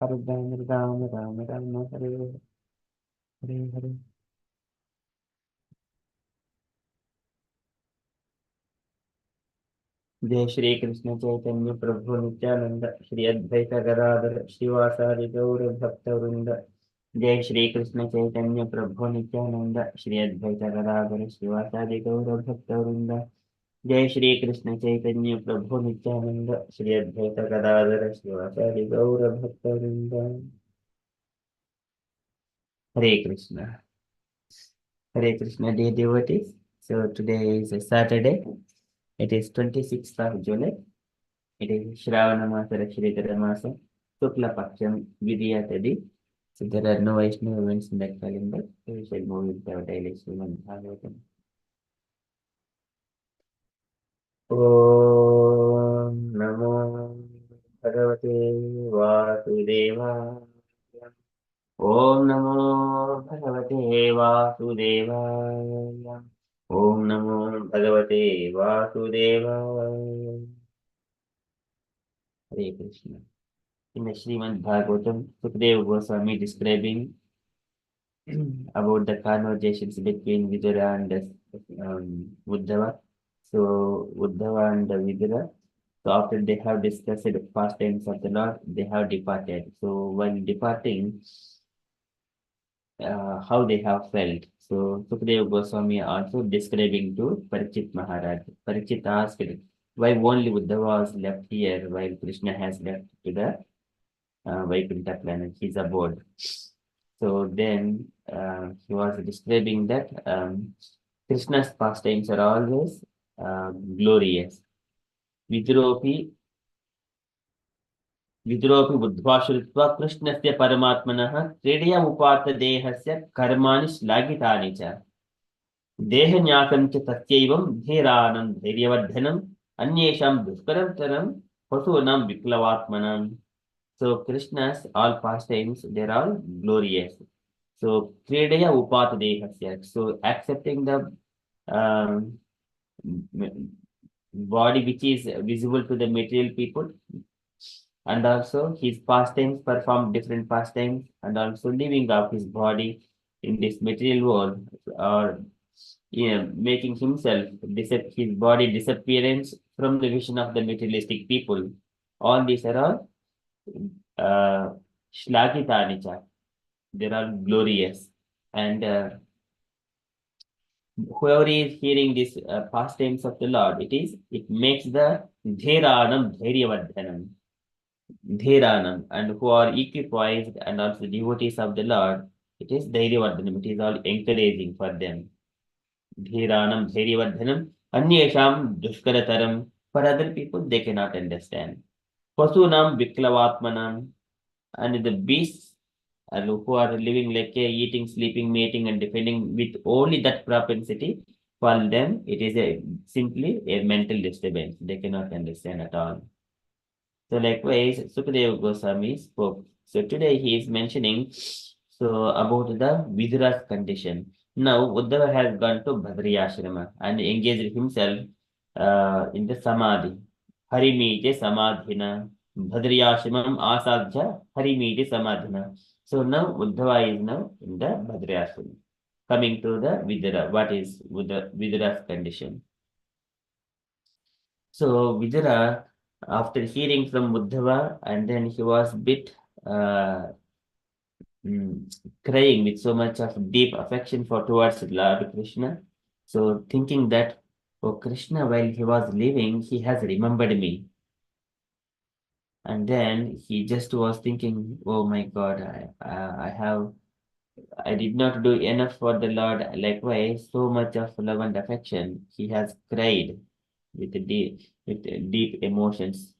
Hare Ram Ram Ram Hare Hare Hare. जय श्री कृष्ण चैतन्य प्रभु नित्यानंद श्री अद्वैत गदाधर श्रीवासादि गौर भक्त वृंद। जय श्री कृष्ण चैतन्य प्रभु नित्यानंद श्री अद्वैत गदाधर श्रीवासादि गौर भक्त वृंद। जय श्री कृष्ण चैतन्य प्रभु नित्यानंद श्री अद्वैत गदाधर श्रीवासादि गौर भक्त वृंद। हरे Krishna. Hare Krishna, dear devotees. So today is a Saturday. It is 26th of July. It is Shravana Masa, Rakshitara Masa, Sukla Paksham, Vidya Tadi. So there are no Vaishnava events in that calendar. So we shall move with our daily Srimad Bhagavatam. Om Namo Bhagavate Vasudevaya. Om Namo Bhagavate Vasudevaya. Om Namo Bhagavate Vasudevaya. Hare Krishna. In the Srimad Bhagavatam, Sukadeva Goswami describing about the conversations between Vidura and Uddhava. So Uddhava and Vidura, so after they have discussed the pastimes of the Lord, they have departed. So while departing, how they have felt. So Sukadeva Goswami also describing to Parikshit Maharaj. Parikshit asked, why only Uddhava was left here while Krishna has left to the Vaikuntha planet, his abode. So then he was describing that Krishna's pastimes are always glorious. Vidropi विद्रोपि बुद्ध्वा श्रुत्वा कृष्णस्य परमात्मनः क्रीडया उपात्त देहस्य कर्माणि श्लाघितानि च देहन्यासं च तस्यैवं धीरानं धैर्यवर्धनम् अन्येषां दुष्करतरं पशूनां विप्लवात्मनां. So Krishna's all pastimes, they're all glorious. So क्रीडया उपात्त देहस्य, so accepting the um, body which is visible to the material people, and also his pastimes, perform different pastimes, and also living up his body in this material world, or making himself his body disappearance from the vision of the materialistic people. All these are all shlagitanicha. They are glorious, and whoever is hearing these pastimes of the Lord, it makes the dhairanam dhairyavardhanam. Dhiranam, and who are equipoised and also devotees of the Lord, it is Dhairyavardhanam, it is all encouraging for them. Dhiranam, Dhairyavardhanam, Anyesham, Dushkarataram, for other people they cannot understand. Pasunam, Viklavatmanam, and the beasts and who are living like a eating, sleeping, mating, and defending with only that propensity, for them it is simply a mental disturbance. They cannot understand at all. So likewise, Sukadeva Goswami spoke. So today he is mentioning about the Vidura's condition. Now Uddhava has gone to Badri Ashrama and engaged himself in the Samadhi. Harimite Samadhina. Badri Ashramam Asadhya Harimite Samadhina. So now Uddhava is now in the Badri Ashrama. Coming to the Vidura, what is Vidura's condition? So Vidura, after hearing from Uddhava, and then he was bit uh, crying with so much of deep affection for towards Lord Krishna. So thinking that, oh Krishna, while he was living, he has remembered me. And then he just was thinking, oh my God, I did not do enough for the Lord. Likewise, so much of love and affection, he has cried with deep emotions,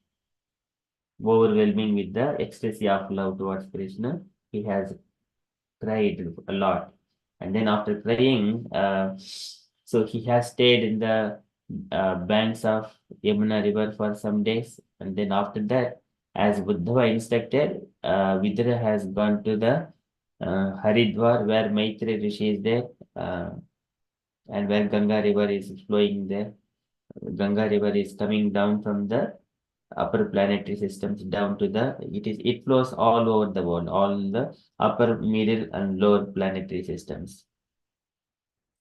overwhelming with the ecstasy of love towards Krishna. He has cried a lot. And then after crying, so he has stayed in the banks of Yamuna river for some days. And then after that, as Buddhava instructed, Vidura has gone to the Haridwar where Maitri Rishi is there, and where Ganga river is flowing there. Ganga river is coming down from the upper planetary systems down to it flows all over the world, all the upper, middle, and lower planetary systems.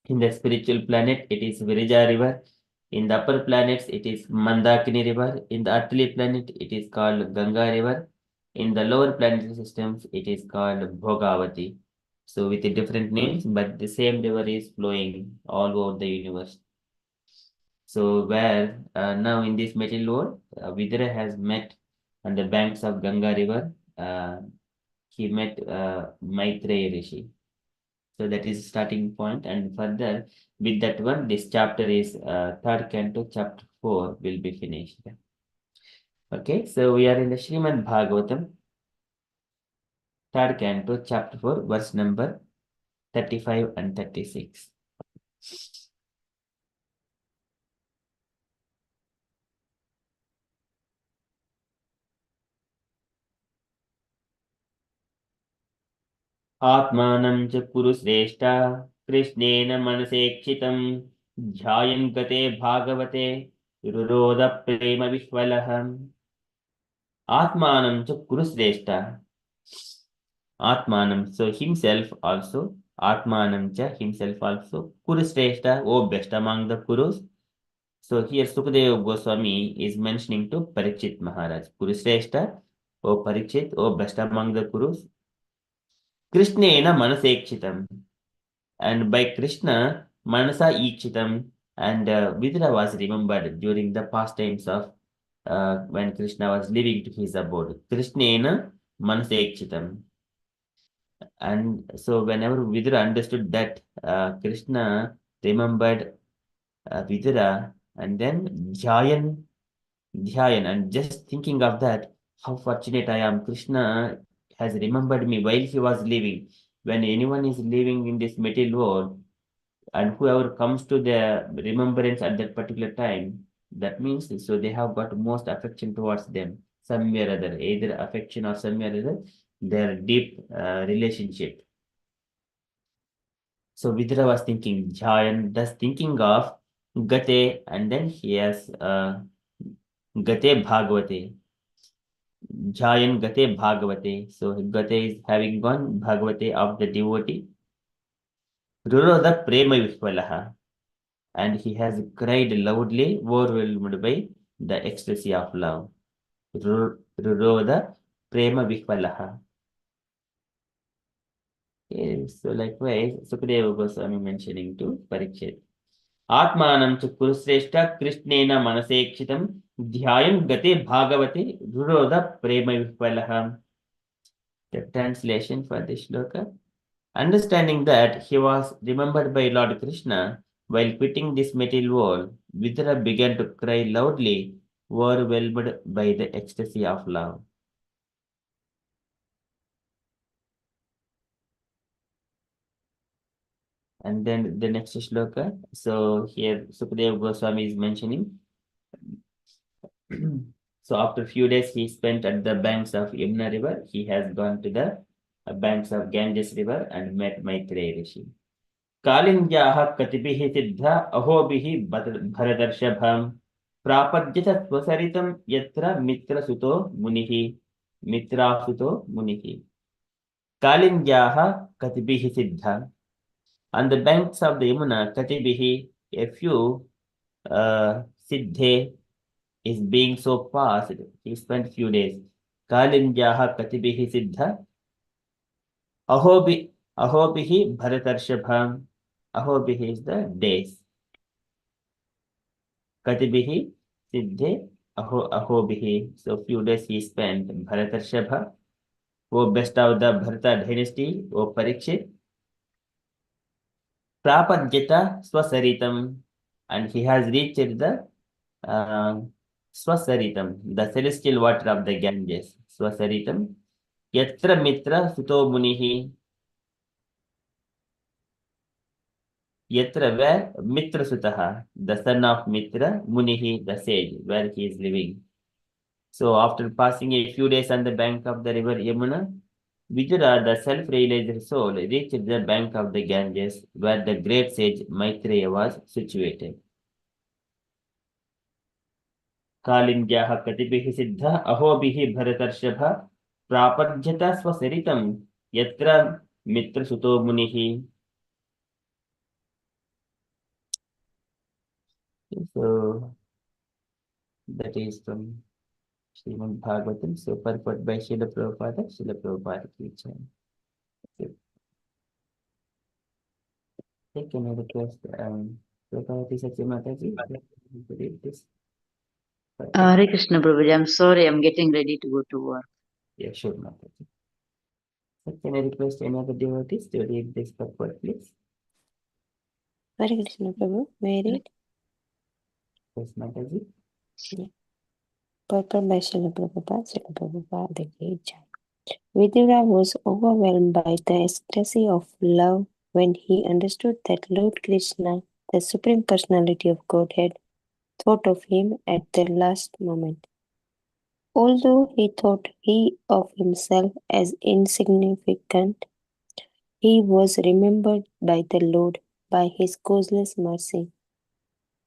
In the spiritual planet, it is Virija river. In the upper planets, it is Mandakini river. In the earthly planet, it is called Ganga river. In the lower planetary systems, it is called Bhogavati. So with the different names, but the same river is flowing all over the universe. So where now in this material world, Vidura has met on the banks of Ganga river. He met Maitreya Rishi. So that is starting point, and further with that one, this chapter is third canto, chapter 4 will be finished. Okay, so we are in the Srimad Bhagavatam, third canto, chapter 4, verse number 35 and 36. आत्मानं च कुरु श्रेष्ठ कृष्णेन मनसेक्षितं ध्यायन् गते भागवते रुरोध प्रेम विह्वलः आत्मानं च कुरु श्रेष्ठ Atmanam, so himself also, Atmanam cha, himself also, Kuru Shrestha, O best among the Kurus. So here Sukadeva Goswami is mentioning to Parikshit Maharaj, Kuru Shrestha, O Parikshit, O best among the Kurus. Krishnena Manasekshitam, and by Krishna, Manasa Ikshitam, and Vidura was remembered during the pastimes of when Krishna was living to his abode. Krishnena Manasekshitam. And so whenever Vidura understood that Krishna remembered Vidura, and then Dhyayan, and just thinking of that, how fortunate I am. Krishna has remembered me while he was living. When anyone is living in this material world, and whoever comes to the remembrance at that particular time, that means so they have got most affection towards them, some way or other, either affection or some way or other, their deep relationship. So Vidura was thinking, Jayan, thus thinking of Gate, and then he has Gate Bhagavate. Jayan Gate Bhagavate. So Gate is having gone Bhagavate of the devotee. Ruroda Prema Vishwalaha. And he has cried loudly, overwhelmed by the ecstasy of love. Ruroda Prema Vishwalaha. Okay, so likewise, Sukadeva Goswami mentioning to Parikshit. आत्मानं च कुरुश्रेष्ठ कृष्णेन मनसेक्षितं ध्यायन् गते भागवते रुरोध प्रेम विह्वलः. The translation for this shloka. Understanding that he was remembered by Lord Krishna while quitting this material world, Vidura began to cry loudly, overwhelmed by the ecstasy of love. And then the next shloka. So here Sukadeva Goswami is mentioning. So after a few days, he spent at the banks of Yamuna river. He has gone to the banks of Ganges river and met Maitreya Rishi. Kalindyaha katibihi siddha ahobihi bharadharshabham prapadyata swasaritam yatra mitra suto munihi mitra suto munihi. Kalindyaha katibihi siddha. On the banks of the Yamuna, katibihi, a few siddhe is being so fast. He spent few days. Kalindyaha katibihi siddha. Ahobihi bharatarshabham. Ahobihi is the days. Katibihi siddhe ahobihi. So few days he spent. Bharatarshabha. O best of the Bharata dynasty. O Parikshit. Prapadyata swasaritam. And he has reached the Swasaritam, the celestial water of the Ganges. Swasaritam. Yatra Mitra Suto Munihi. Yatra, where Mitra Sutaha, the son of Mitra, Munihi, the sage, where he is living. So after passing a few days on the bank of the river Yamuna, Vijaya, the self-realized soul, reached the bank of the Ganges, where the great sage Maitreya was situated. कालिन्द्याः कतिभिः सिद्धः अहोभिः भरतर्षभ प्रापद्यत स्वसरितं यत्र मित्रसुतो मुनिः. So that is from Srimad Bhagavatam. So purport by Srila Prabhupada, Srila Prabhupada ki Jaya. So, can I request Prabhupada Satya Mataji to read this? Hare Krishna Prabhuji, I'm sorry, I'm getting ready to go to work. Yeah, sure, Mataji. So can I request any other devotees to read this purport, please? Hare Krishna Prabhu, may I read? Yes, Mataji. Yeah. Purport by Srila Prabhupada ki Jaya. Vidura was overwhelmed by the ecstasy of love when he understood that Lord Krishna, the Supreme Personality of Godhead, thought of him at the last moment. Although he thought he of himself as insignificant, he was remembered by the Lord by his causeless mercy.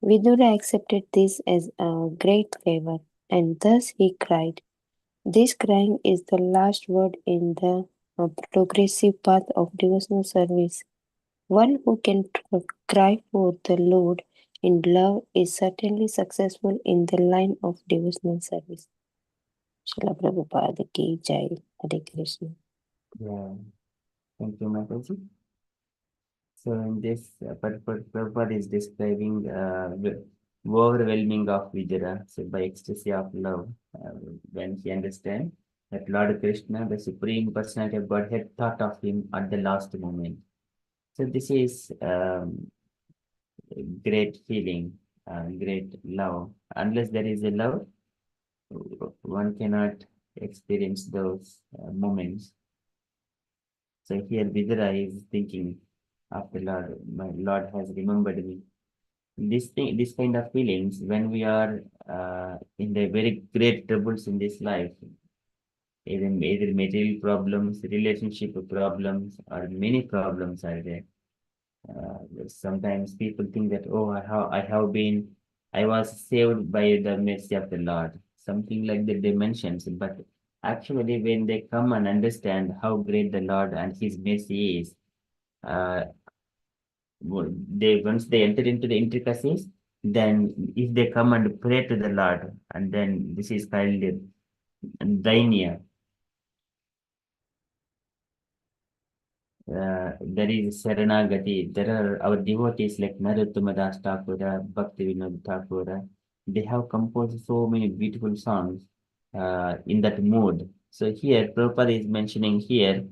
Vidura accepted this as a great favor, and thus he cried. This crying is the last word in the progressive path of devotional service. One who can cry for the Lord in love is certainly successful in the line of devotional service. Srila Prabhupada ki Jai. Hare Krishna. Yeah, thank you, Mataji. So in this, Prabhupada is describing the overwhelming of Vijaya, so by ecstasy of love, when he understands that Lord Krishna, the Supreme Personality of Godhead, thought of him at the last moment. So this is great feeling, great love. Unless there is a love, one cannot experience those moments. So here Vidura is thinking of the Lord, my Lord has remembered me. This kind of feelings when we are in the very great troubles in this life, either material problems, relationship problems, or many problems are there. Sometimes people think that, oh, I was saved by the mercy of the Lord, something like that they mentions. But actually, when they come and understand how great the Lord and His mercy is, uh, they once they enter into the intricacies, then if they come and pray to the Lord, and then this is called dainya. There is Saranagati. There are our devotees like Narottama Das Thakura, Bhakti Vinod Thakura. They have composed so many beautiful songs in that mood. So here, Prabhupada is mentioning here,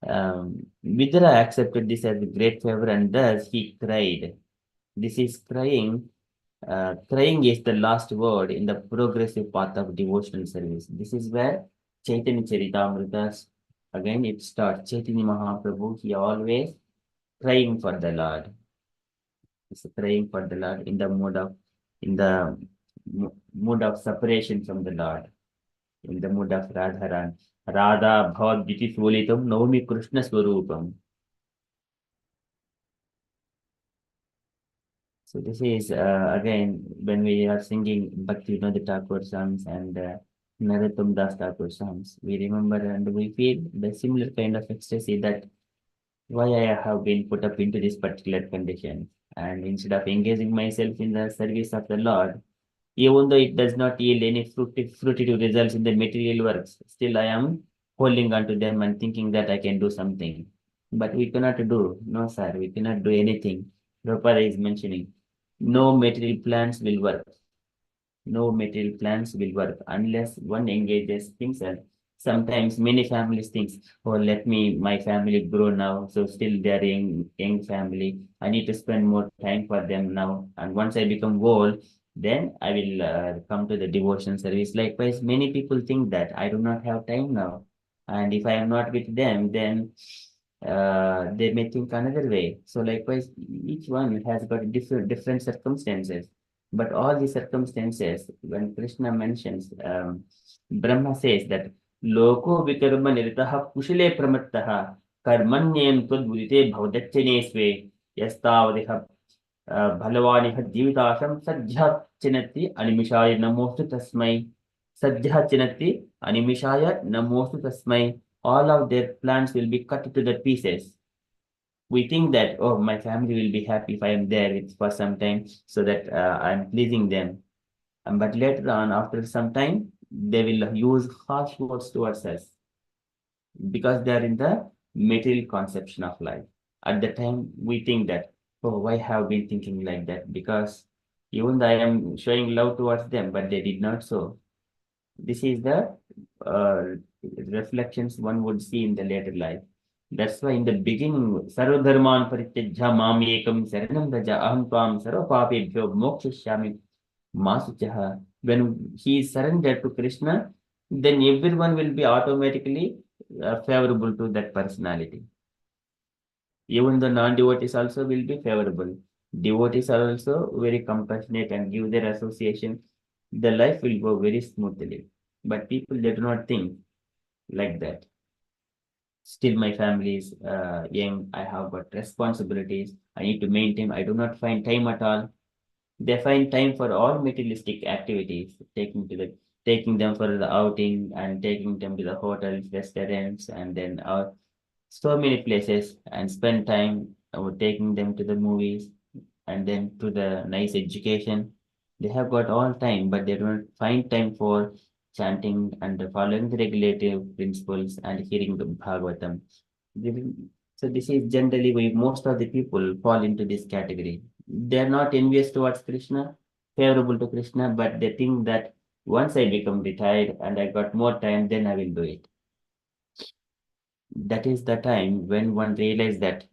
Vidura accepted this as a great favor and thus he cried. This is crying. Crying is the last word in the progressive path of devotional service. This is where Chaitanya Charitamrita, again it starts. Chaitanya Mahaprabhu, he always crying for the Lord. He's praying for the Lord in the mood of separation from the Lord, in the mood of Radharan. Radha Bhavat Diti Sulitam Naumi Krishna Swarupam. So this is again when we are singing Bhakti Vinod Thakur songs and Narottam Das Thakur songs, we remember and we feel the similar kind of ecstasy that why I have been put up into this particular condition. And instead of engaging myself in the service of the Lord, even though it does not yield any fruitive results in the material works, still I am holding on to them and thinking that I can do something. But we cannot do, no sir, we cannot do anything. Prabhupada is mentioning, no material plans will work. No material plans will work unless one engages himself. Sometimes many families think, oh, let me, my family grow now. So still they are young family. I need to spend more time for them now. And once I become old, then I will come to the devotion service. Likewise, many people think that I do not have time now. And if I am not with them, then they may think another way. So likewise, each one has got different circumstances. But all these circumstances, when Krishna mentions, Brahma says that Loko Vikarma Niritaha Kushile Pramattaha Karmanyen Tudbudite Bhavadachane Sve Yastavadeha Bhalavaniha Jivitasham Sajjha Chinati Animishaya Namostu Tasmai. Sajjha Chinati Animishaya Namostu Tasmai. All of their plans will be cut to the pieces. We think that, oh, my family will be happy if I am there for some time so that I'm pleasing them. But later on, after some time, they will use harsh words towards us because they are in the material conception of life. At the time, we think that, oh, why have been thinking like that? Because even though I am showing love towards them, but they did not so. This is the uh, reflections one would see in the later life. That's why in the beginning, Sarvadharman Parityajya Mam Ekam Saranam Raja Aham Tvam Sarva Papebhyo Mokshishyami Masuchaha. When he is surrendered to Krishna, then everyone will be automatically favorable to that personality. Even the non-devotees also will be favorable. Devotees are also very compassionate and give their association. The life will go very smoothly. But people, they do not think like that. Still, my family is young. I have got responsibilities. I need to maintain. I do not find time at all. They find time for all materialistic activities, taking them for the outing and taking them to the hotels, restaurants, and then so many places and spend time taking them to the movies and then to the nice education. They have got all time, but they don't find time for chanting and following the regulative principles and hearing the Bhagavatam. So this is generally why most of the people fall into this category. They are not envious towards Krishna, favorable to Krishna, but they think that once I become retired and I got more time, then I will do it. That is the time when one realizes that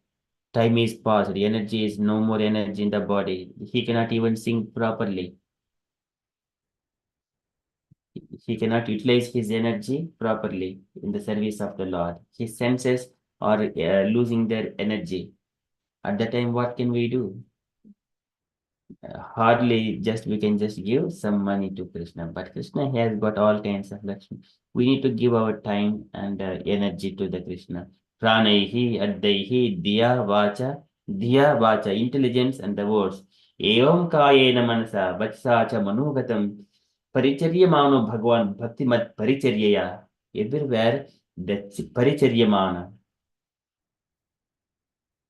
time is past, energy is no more energy in the body. He cannot even sing properly. He cannot utilize his energy properly in the service of the Lord. His senses are losing their energy. At that time, what can we do? Hardly just we can just give some money to Krishna, but Krishna has got all kinds of Lakshmi. We need to give our time and energy to the Krishna. Pranaihi, Addaihi, Diya Vacha, intelligence and the words. Evam Kayena Manasa, Vacha cha Manugatam, Paricharyamano Bhagwan, Bhaktimat Paricharyaya. Everywhere the Paricharyamana.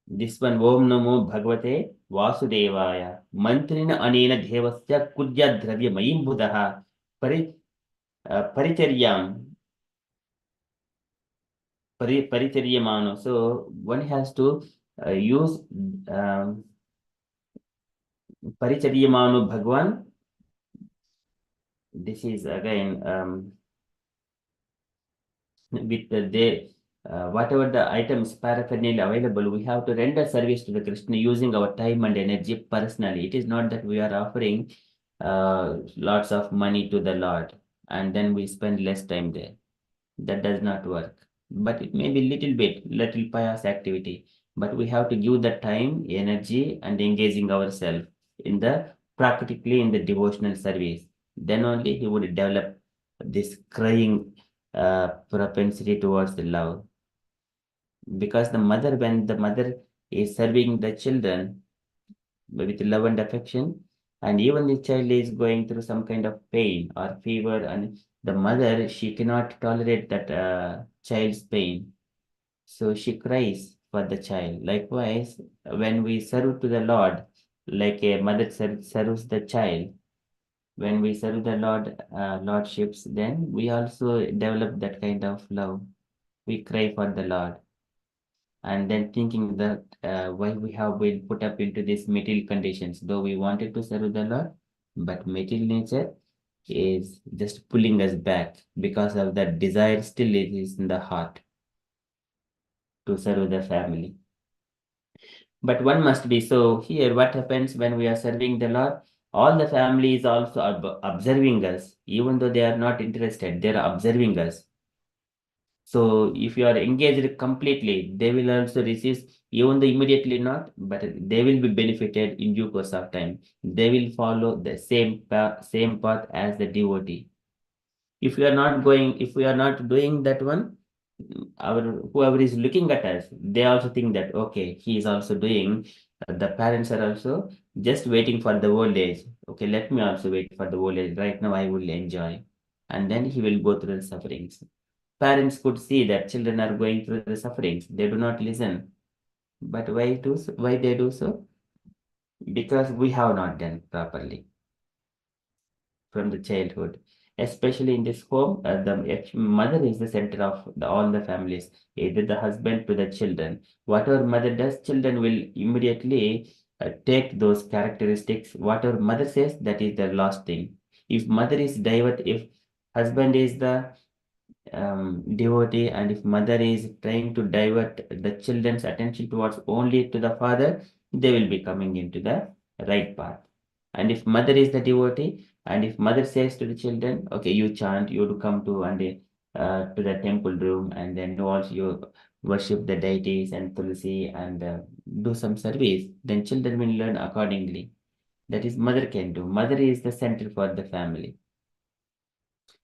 This one, Om Namo Bhagavate Vasudevaya. Mantrina Anena Devasya Kudya Dravya Mayim Buddha. Paricharyam. Paricharyamano. So one has to use Paricharyamano Bhagwan. This is again with whatever the items paraphernalia available, we have to render service to the Krishna using our time and energy personally. It is not that we are offering lots of money to the Lord and then we spend less time there. That does not work. But it may be little pious activity. But we have to give the time, energy, and engaging ourselves in the practically in the devotional service. Then only he would develop this crying propensity towards the love. Because when the mother is serving the children with love and affection, and even the child is going through some kind of pain or fever, and the mother, she cannot tolerate that child's pain. So she cries for the child. Likewise, when we serve to the Lord, like a mother serves the child, when we serve the Lordships, then we also develop that kind of love. We cry for the Lord. And then thinking that why we have been put up into these material conditions, though we wanted to serve the Lord, but material nature is just pulling us back because of that desire still it is in the heart to serve the family. But one must be so here. What happens when we are serving the Lord? All the family is also observing us, even though they are not interested, they are observing us. So if you are engaged completely, they will also receive, even though immediately not, but they will be benefited in due course of time. They will follow the same path as the devotee. If we are not doing that one, our whoever is looking at us, they also think that okay, he is also doing The parents are also just waiting for the old age. Okay, let me also wait for the old age. Right now, I will enjoy. And then he will go through the sufferings. Parents could see that children are going through the sufferings. They do not listen. But why they do so? Because we have not done properly from the childhood. Especially in this home, the mother is the center of all the families, either the husband to the children. Whatever mother does, children will immediately take those characteristics. Whatever mother says, that is the last thing. If mother is divert, if husband is the devotee, and if mother is trying to divert the children's attention towards only to the father, they will be coming into the right path. And if mother is the devotee, and if mother says to the children, okay, you chant, you to come to and to the temple room, and then also you worship the deities and Tulsi and do some service, then children will learn accordingly. That is, mother can do. Mother is the center for the family.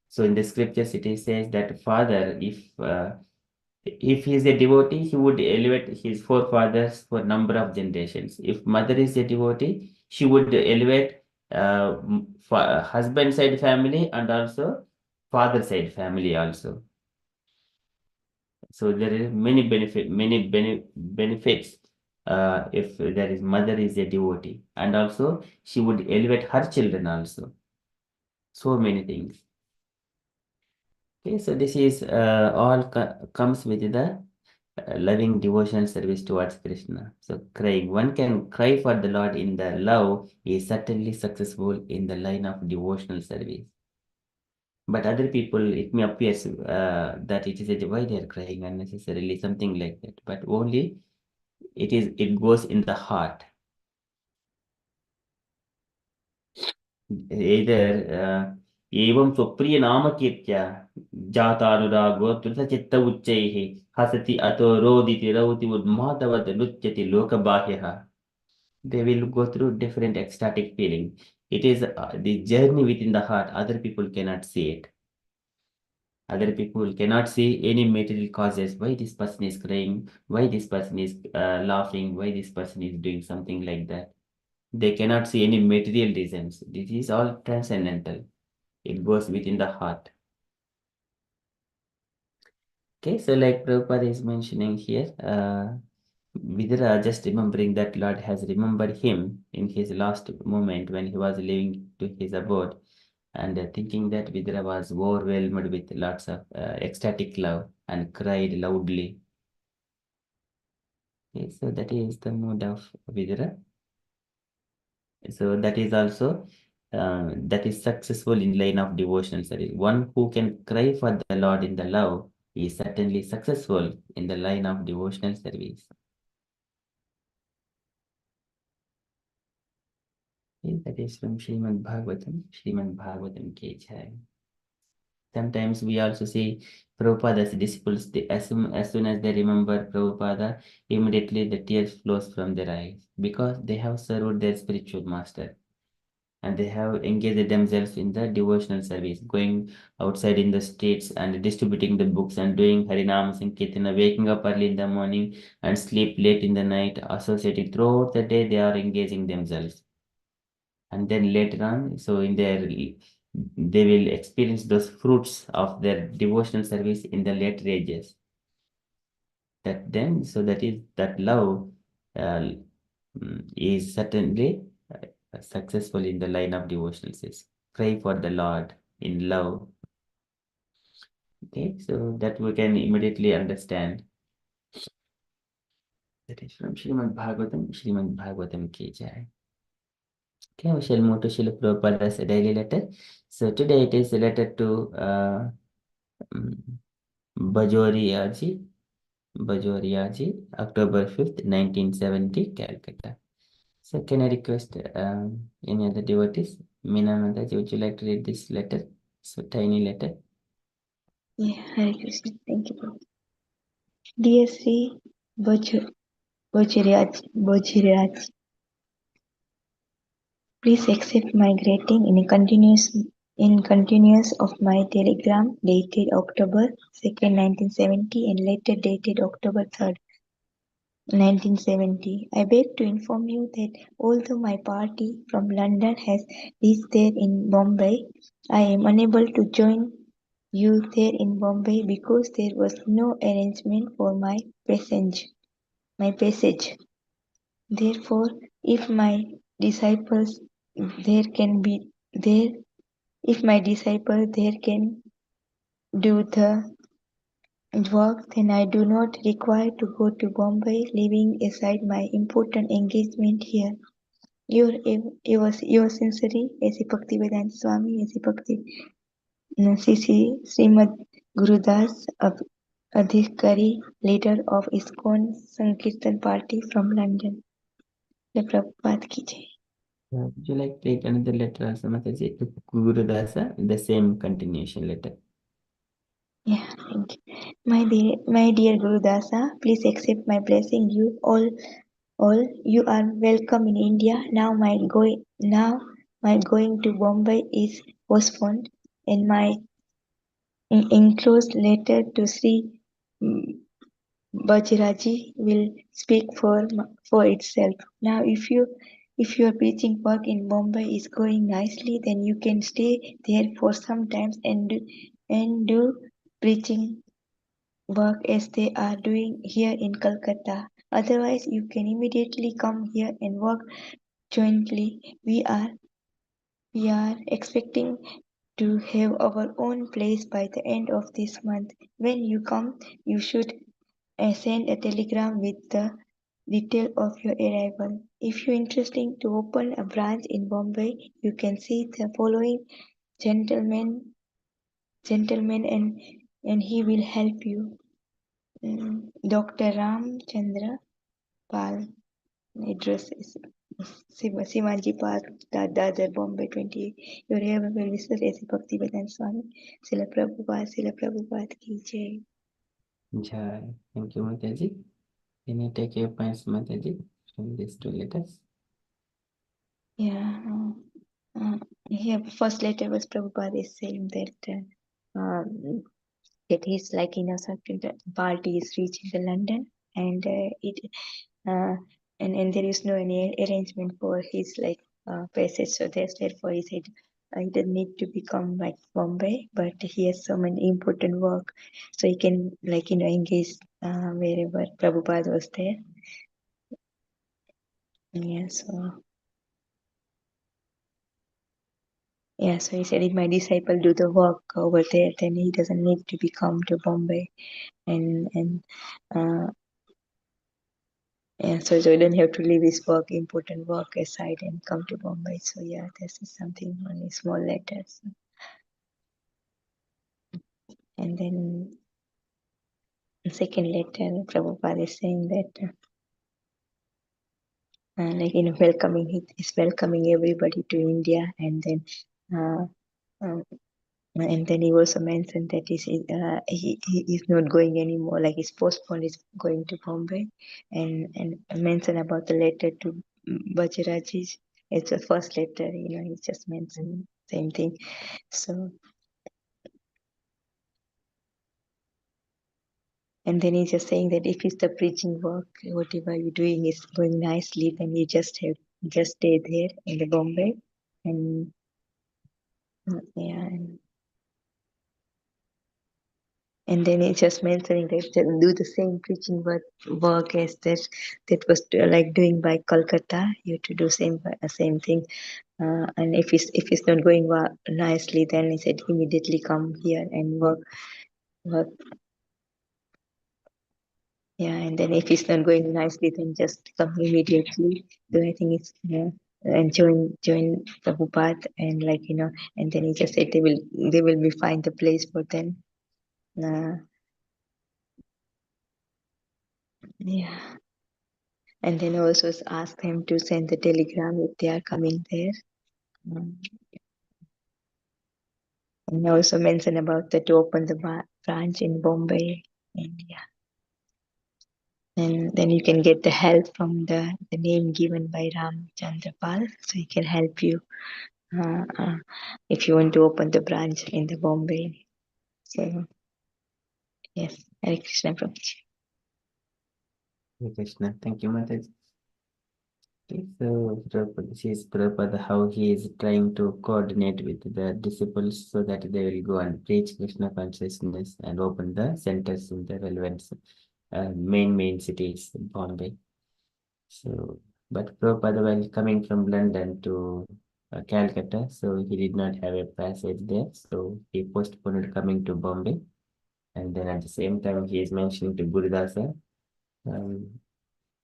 So in the scriptures, it says that father, if he is a devotee, he would elevate his forefathers for number of generations. If mother is a devotee, she would elevate husband side family and also father side family also. So there is many benefits if there is mother is a devotee, and also she would elevate her children also. So many things. Okay, so this is all comes with the loving devotional service towards Krishna. So crying, one can cry for the Lord in the love is certainly successful in the line of devotional service. But other people, it may appear that it is why they are crying unnecessarily, something like that. But only it goes in the heart. Either एवं स्वप्रिय नाम कीर्त्या जातानुरागो चित्त उच्चैः हसति अतो रोदिति रौति उन्मादवत् नृत्यति लोकबाह्यः. They will go through different ecstatic feeling. It is the journey within the heart. Other people cannot see it. Other people cannot see any material causes. Why this person is crying? Why this person is laughing? Why this person is doing something like that? They cannot see any material reasons. This is all transcendental. It goes within the heart. Okay, so like Prabhupada is mentioning here, Vidura just remembering that Lord has remembered him in his last moment when he was leaving to his abode, and thinking that Vidura was overwhelmed with lots of ecstatic love and cried loudly. Okay, so that is the mood of Vidura. So that is also that is successful in line of devotional service. One who can cry for the Lord in the love is certainly successful in the line of devotional service. Okay, that is from Srimad Bhagavatam. Srimad Bhagavatam ki Jaya. Sometimes we also see Prabhupada's disciples, as soon as they remember Prabhupada, immediately the tears flows from their eyes because they have served their spiritual master. And they have engaged themselves in the devotional service, going outside in the streets and distributing the books and doing Harinam Sankirtana, waking up early in the morning and sleep late in the night, associating throughout the day, they are engaging themselves. And then later on, so in their they will experience those fruits of their devotional service in the later ages. That then, so that is that love uh, is certainly successful in the line of devotional service. Pray for the Lord in love. Okay, so that we can immediately understand. That is from Srimad Bhagavatam ki Jaya. Okay, we shall move to Srila Prabhupada's daily letter. So today it is a letter to Bajoriaji, October 5th, 1970, Calcutta. So can I request any other devotees? Meena Mataji, would you like to read this letter? So tiny letter. Yeah, Hare Krishna. Thank you, Prabhu. Dear Sri Bojiraj, please accept my greeting in continuance of my telegram dated October 2nd, 1970 and later dated October 3rd, 1970. I beg to inform you that although my party from London has reached there in Bombay, I am unable to join you there in Bombay because there was no arrangement for my passage. Therefore, if my disciples there can be there, if my disciple there can do the work, then I do not require to go to Bombay, leaving aside my important engagement here. Your sincerely, A.C. Bhaktivedanta Swami, A.C. Bhakti, C.C. Srimad Gurudas Adhikari, leader of ISKCON Sankirtan Party from London. The Prabhupada ki jai. Would you like to take another letter also, Mataji, to Guru Dasa, the same continuation letter? Yeah, thank you. My dear Guru Dasa, please accept my blessing. You all, you are welcome in India. Now my going to Bombay is postponed, and my enclosed letter to Sri Bajiraji will speak for itself. Now, if your preaching work in Bombay is going nicely, then you can stay there for some time and do preaching work as they are doing here in Calcutta. Otherwise, you can immediately come here and work jointly. We are expecting to have our own place by the end of this month. When you come, you should send a telegram with the detail of your arrival. If you're interested to open a branch in Bombay, you can see the following gentleman and he will help you. Dr. Ram Chandra Pal. Address is Sivaji Park, Dadar, Bombay 20. Your available visit is Bhaktivedanta Swami. Srila Prabhupada ki jai. Jaya. Thank you, Mataji. Can you take your points, Mataji, from these two letters? Yeah. Here, first letter was Prabhupada is saying that he's like in a certain party is reaching the London and uh, and there is no any arrangement for his like passage. So therefore he said he doesn't need to become like Bombay, but he has so many important work, so he can like engage wherever Prabhupada was there. Yeah, so he said if my disciple do the work over there, then he doesn't need to become to Bombay and uh, yeah, so he don't have to leave his work, important work aside and come to Bombay. So yeah, this is something on a small letters. And then the second letter, Prabhupada is saying that welcoming, he is welcoming everybody to India, and then he also mentioned that he is not going anymore, like his postponed is going to Bombay, and mention about the letter to Bajiraji. It's the first letter, he just mentioned same thing. So, and then he's just saying that if it's the preaching work, whatever you're doing is going nicely, then you just stay there in the Bombay, and yeah, and then he's just mentioning that do the same preaching work as that was like doing by Kolkata. You have to do same thing. And if it's not going nicely, then he said immediately come here and work. Yeah, and then if it's not going nicely, then just come immediately. So I think it's and join Prabhupada and and then he just said they will be find the place for them. Yeah, and then also ask them to send the telegram if they are coming there. And also mention about to open the branch in Bombay, and yeah. And then you can get the help from the name given by Ram Chandrapal, so he can help you if you want to open the branch in the Bombay. So yes, Hare Krishna Prabhuji. Hare Krishna. Thank you, Mataji. Okay, so Prabhupada, this is Prabhupada, how he is trying to coordinate with the disciples so that they will go and preach Krishna consciousness and open the centers in the relevant main cities, Bombay. So, but Prabhupada, while coming from London to Calcutta, so he did not have a passage there, so he postponed coming to Bombay. And then at the same time, he is mentioning to Gurudasa um,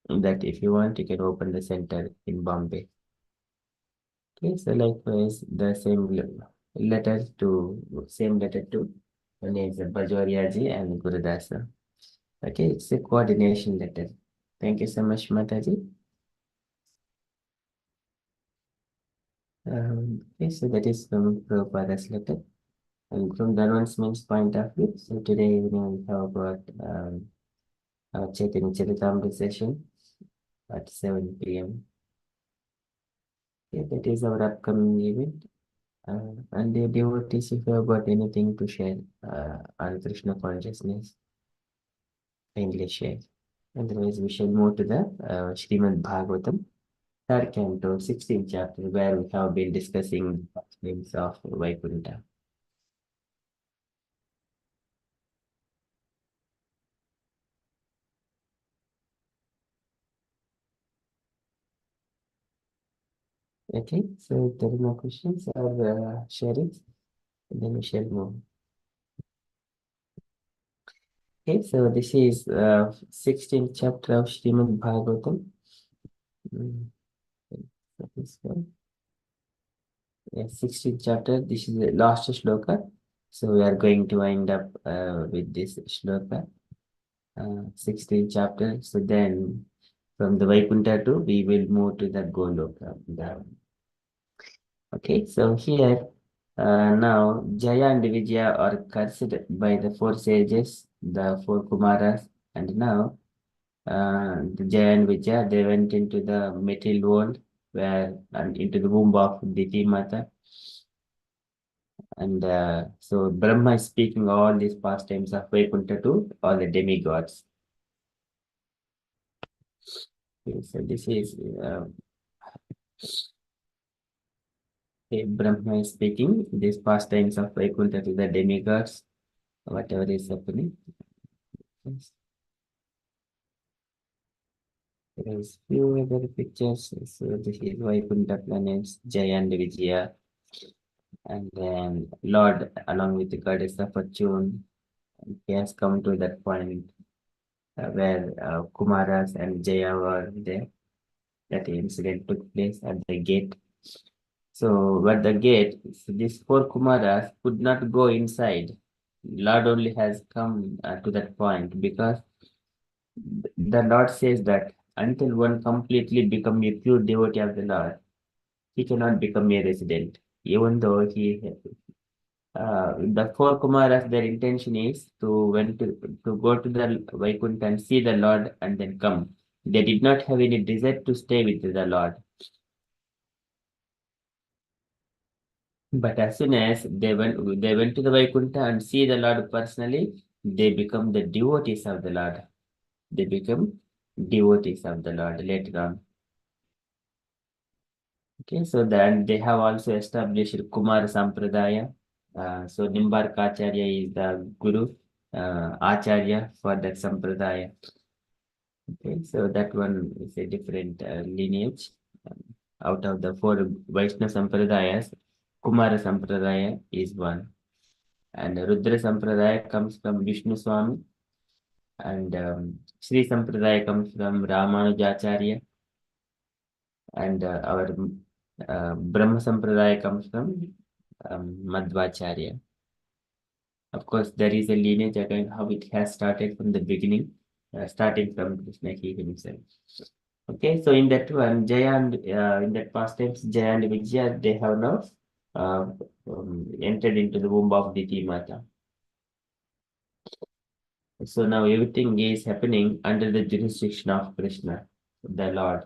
that if you want, you can open the center in Bombay. Okay, so likewise, the same letter to one is Bajoriaji and Gurudasa. Okay, it's a coordination letter. Thank you so much, Mataji. Okay, so that is from Prabhupada's letter. And from the announcements point of view, so today evening we have about our Chaitanya Charitamrita session at 7 p.m. Okay, that is our upcoming event. And the devotees, if you have got anything to share on Krishna consciousness, kindly share. Otherwise, we shall move to the Srimad Bhagavatam, third canto, 16th chapter, where we have been discussing the names of Vaikuntha. Okay, so if there are no questions or sharings, then we shall move. Okay, so this is 16th chapter of Srimad Bhagavatam. So this one. Yeah, 16th chapter, this is the last shloka. So we are going to wind up with this shloka, 16th chapter. So then from the Vaikuntha to, we will move to the Goloka. Okay, so here now Jaya and Vijaya are cursed by the four sages, the four Kumaras, and now the Jaya and Vijaya, they went into the material world and into the womb of Diti Mata. And so Brahma is speaking all these pastimes of Vaikuntha to all the demigods. Okay, so this is Brahma is speaking these pastimes of Vaikuntha to the demigods, whatever is happening. Yes. There is few other pictures. So this is Vaikuntha planets, Jaya and Vijaya. And then Lord, along with the goddess of fortune, he has come to that point where Kumaras and Jaya were there. That incident took place at the gate. So at the gate, these four Kumaras could not go inside. Lord only has come to that point because the Lord says that until one completely become a pure devotee of the Lord, he cannot become a resident. Even though the four Kumaras, their intention is to go to the Vaikuntha and see the Lord and then come. They did not have any desire to stay with the Lord. But as soon as they went to the Vaikuntha and see the Lord personally, they become the devotees of the Lord. They become devotees of the Lord later on. Okay, so then they have also established Kumar Sampradaya. So Nimbarka Acharya is the Guru, Acharya for that Sampradaya. Okay, so that one is a different lineage. Out of the four Vaishnava Sampradayas, Kumara Sampradaya is one. And Rudra Sampradaya comes from Vishnu Swami. And Sri Sampradaya comes from Ramanujacharya. And our Brahma Sampradaya comes from Madhvacharya. Of course, there is a lineage again, how it has started from the beginning, starting from Krishna he himself. Okay, so in that one, Jaya and in that past times, Jaya and Vijaya, they have now entered into the womb of Diti Mata. So now everything is happening under the jurisdiction of Krishna, the Lord.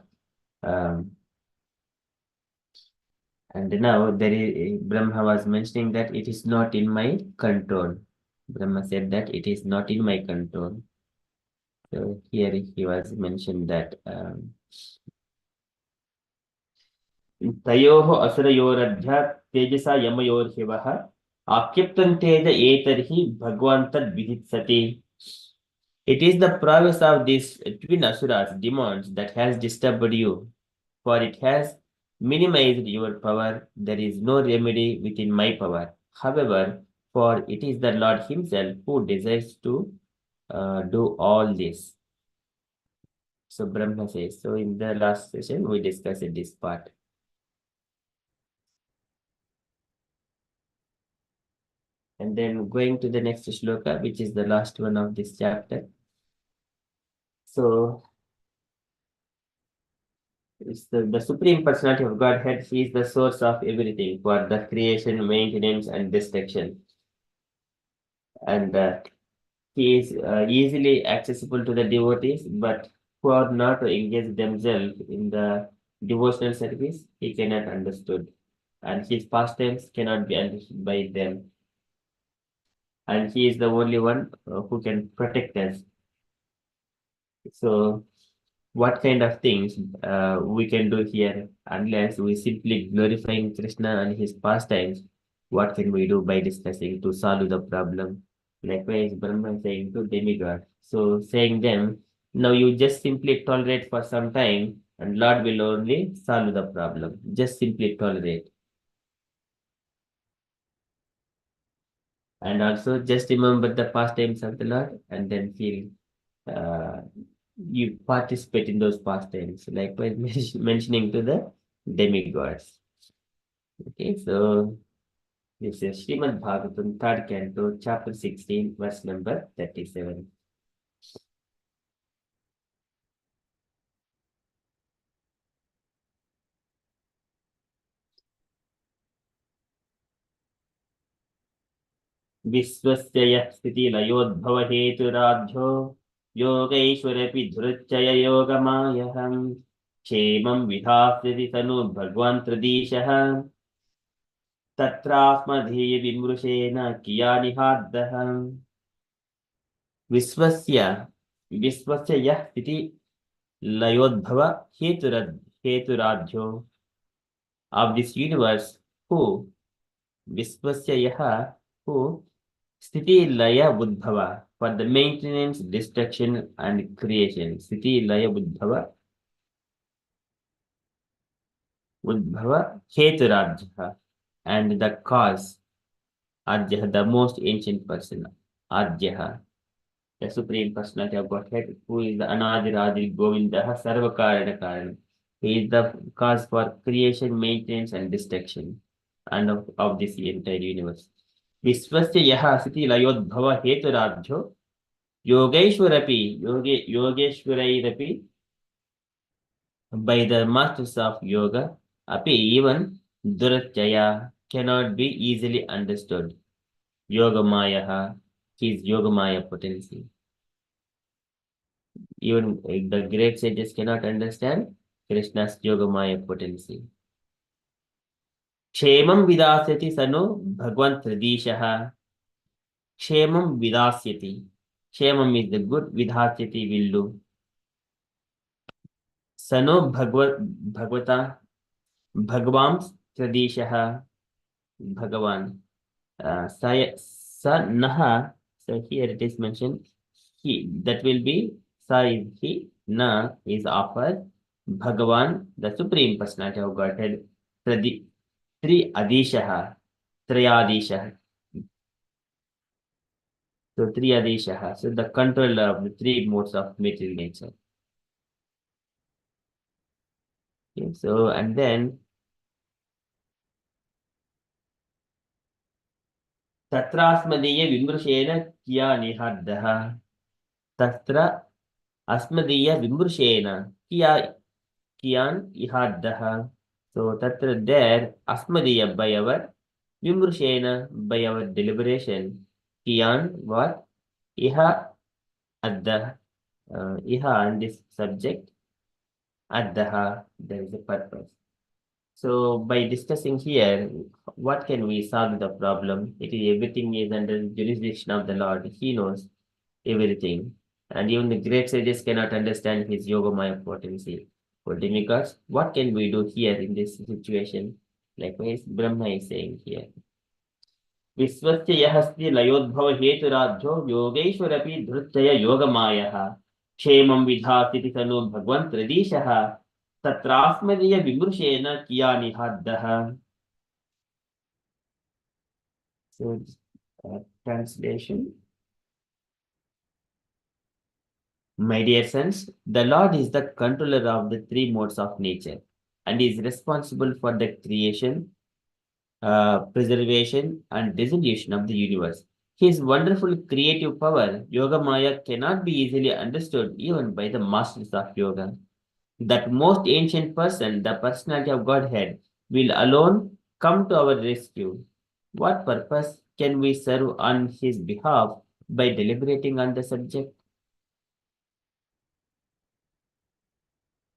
And now Brahma was mentioning that it is not in my control. Brahma said that it is not in my control. So here he was mentioned that तयोः असुरयोरध्या तेजसा यमयोर्शिवः आक्षिप्तं तेज एतर्हि भगवान् तद्विधित्सति. It is the prowess of these twin asuras, demons, that has disturbed you, for it has minimized your power. There is no remedy within my power. However, for it is the Lord Himself who desires to do all this. So Brahma says. So in the last session, we discussed this part. And then going to the next shloka, which is the last one of this chapter. So it's the Supreme Personality of Godhead. He is the source of everything for the creation, maintenance, and destruction. And he is easily accessible to the devotees, but who are not engaged themselves in the devotional service, he cannot understood. And his pastimes cannot be understood by them. And he is the only one who can protect us. So what kind of things we can do here unless we simply glorifying Krishna and his pastimes? What can we do by discussing to solve the problem? Likewise, Brahma saying to demigod. So saying them, now you just simply tolerate for some time and Lord will only solve the problem. Just simply tolerate. And also just remember the pastimes of the Lord and then feel you participate in those pastimes, likewise mentioning to the demigods. Okay, so this is Srimad Bhagavatam, 3rd canto, chapter 16, verse number 37. विश्वस्य यः स्थितिलयोद्भव हेतुराध्यो योगैश्वरपि धुरुच्चय योगमायहम् क्षेमं विधास्यति तनु भगवान् प्रदीशः तत्रास्मधीय विमृशेन कियानिहाद्दः विश्वस्य यः स्थिति लयोद्भव हेतुराध्यो of this universe who Vishwasya yaha who Sthiti Laya Buddhava for the maintenance, destruction and creation. Sthiti Laya Buddhava Heturajha and the cause Ajyaha, the most ancient person, Ajyaha, the Supreme Personality of Godhead, who is the Anadiradi Govindaha Sarvakarana Karana. He is the cause for creation, maintenance, and destruction and of this entire universe. Vishwasya yaha siti layodbhava heturabhyo yogeshwarapi yogeshwarairapi by the masters of yoga api even durachaya cannot be easily understood. Yogamayaha, his yogamaya potency. Even the great sages cannot understand Krishna's yogamaya potency. Kshemam vidasyati sano Bhagwan Tradishaha. Kshemam vidasyati. Kshemam is the good, vidhasyati will do. Sano Bhagavata Bhagavams Tradishaha. Bhagavan. Sa naha. So here it is mentioned. He, that will be Sa is he, Na is offered. Bhagavan, the Supreme Personality of Godhead. Tri Adishaha. Trayadishaha. So three Adishaha. So the controller of the three modes of material nature. Okay, so and then Tatrasmadiyya Vimrushena Kya Nihaddaha. Tatra Asmadiyya Vimrushena Kyan Ihaddaha. So Tatra there Asmadiyya by our Vimrushena by our deliberation. Kyan what? Iha Adda. Iha and this subject. Addaha, there is a purpose. So by discussing here, what can we solve the problem? It is everything is under the jurisdiction of the Lord. He knows everything. And even the great sages cannot understand his Yogamaya potency. For demigods, what can we do here in this situation? Likewise, Brahma is saying here. विश्वस्य यहस्ति लयोद्भव हेतुराध्यो योगैश्वरपि धृत्यय योगमायः क्षेमं विधास्ति तनु भगवन् प्रदीशः तत्रास्मदीय विमृशेन कियानिहाद्दः. So, translation. My dear sons, the Lord is the controller of the three modes of nature and is responsible for the creation, preservation, and dissolution of the universe. His wonderful creative power, Yoga Maya, cannot be easily understood even by the masters of yoga. That most ancient person, the personality of Godhead, will alone come to our rescue. What purpose can we serve on his behalf by deliberating on the subject?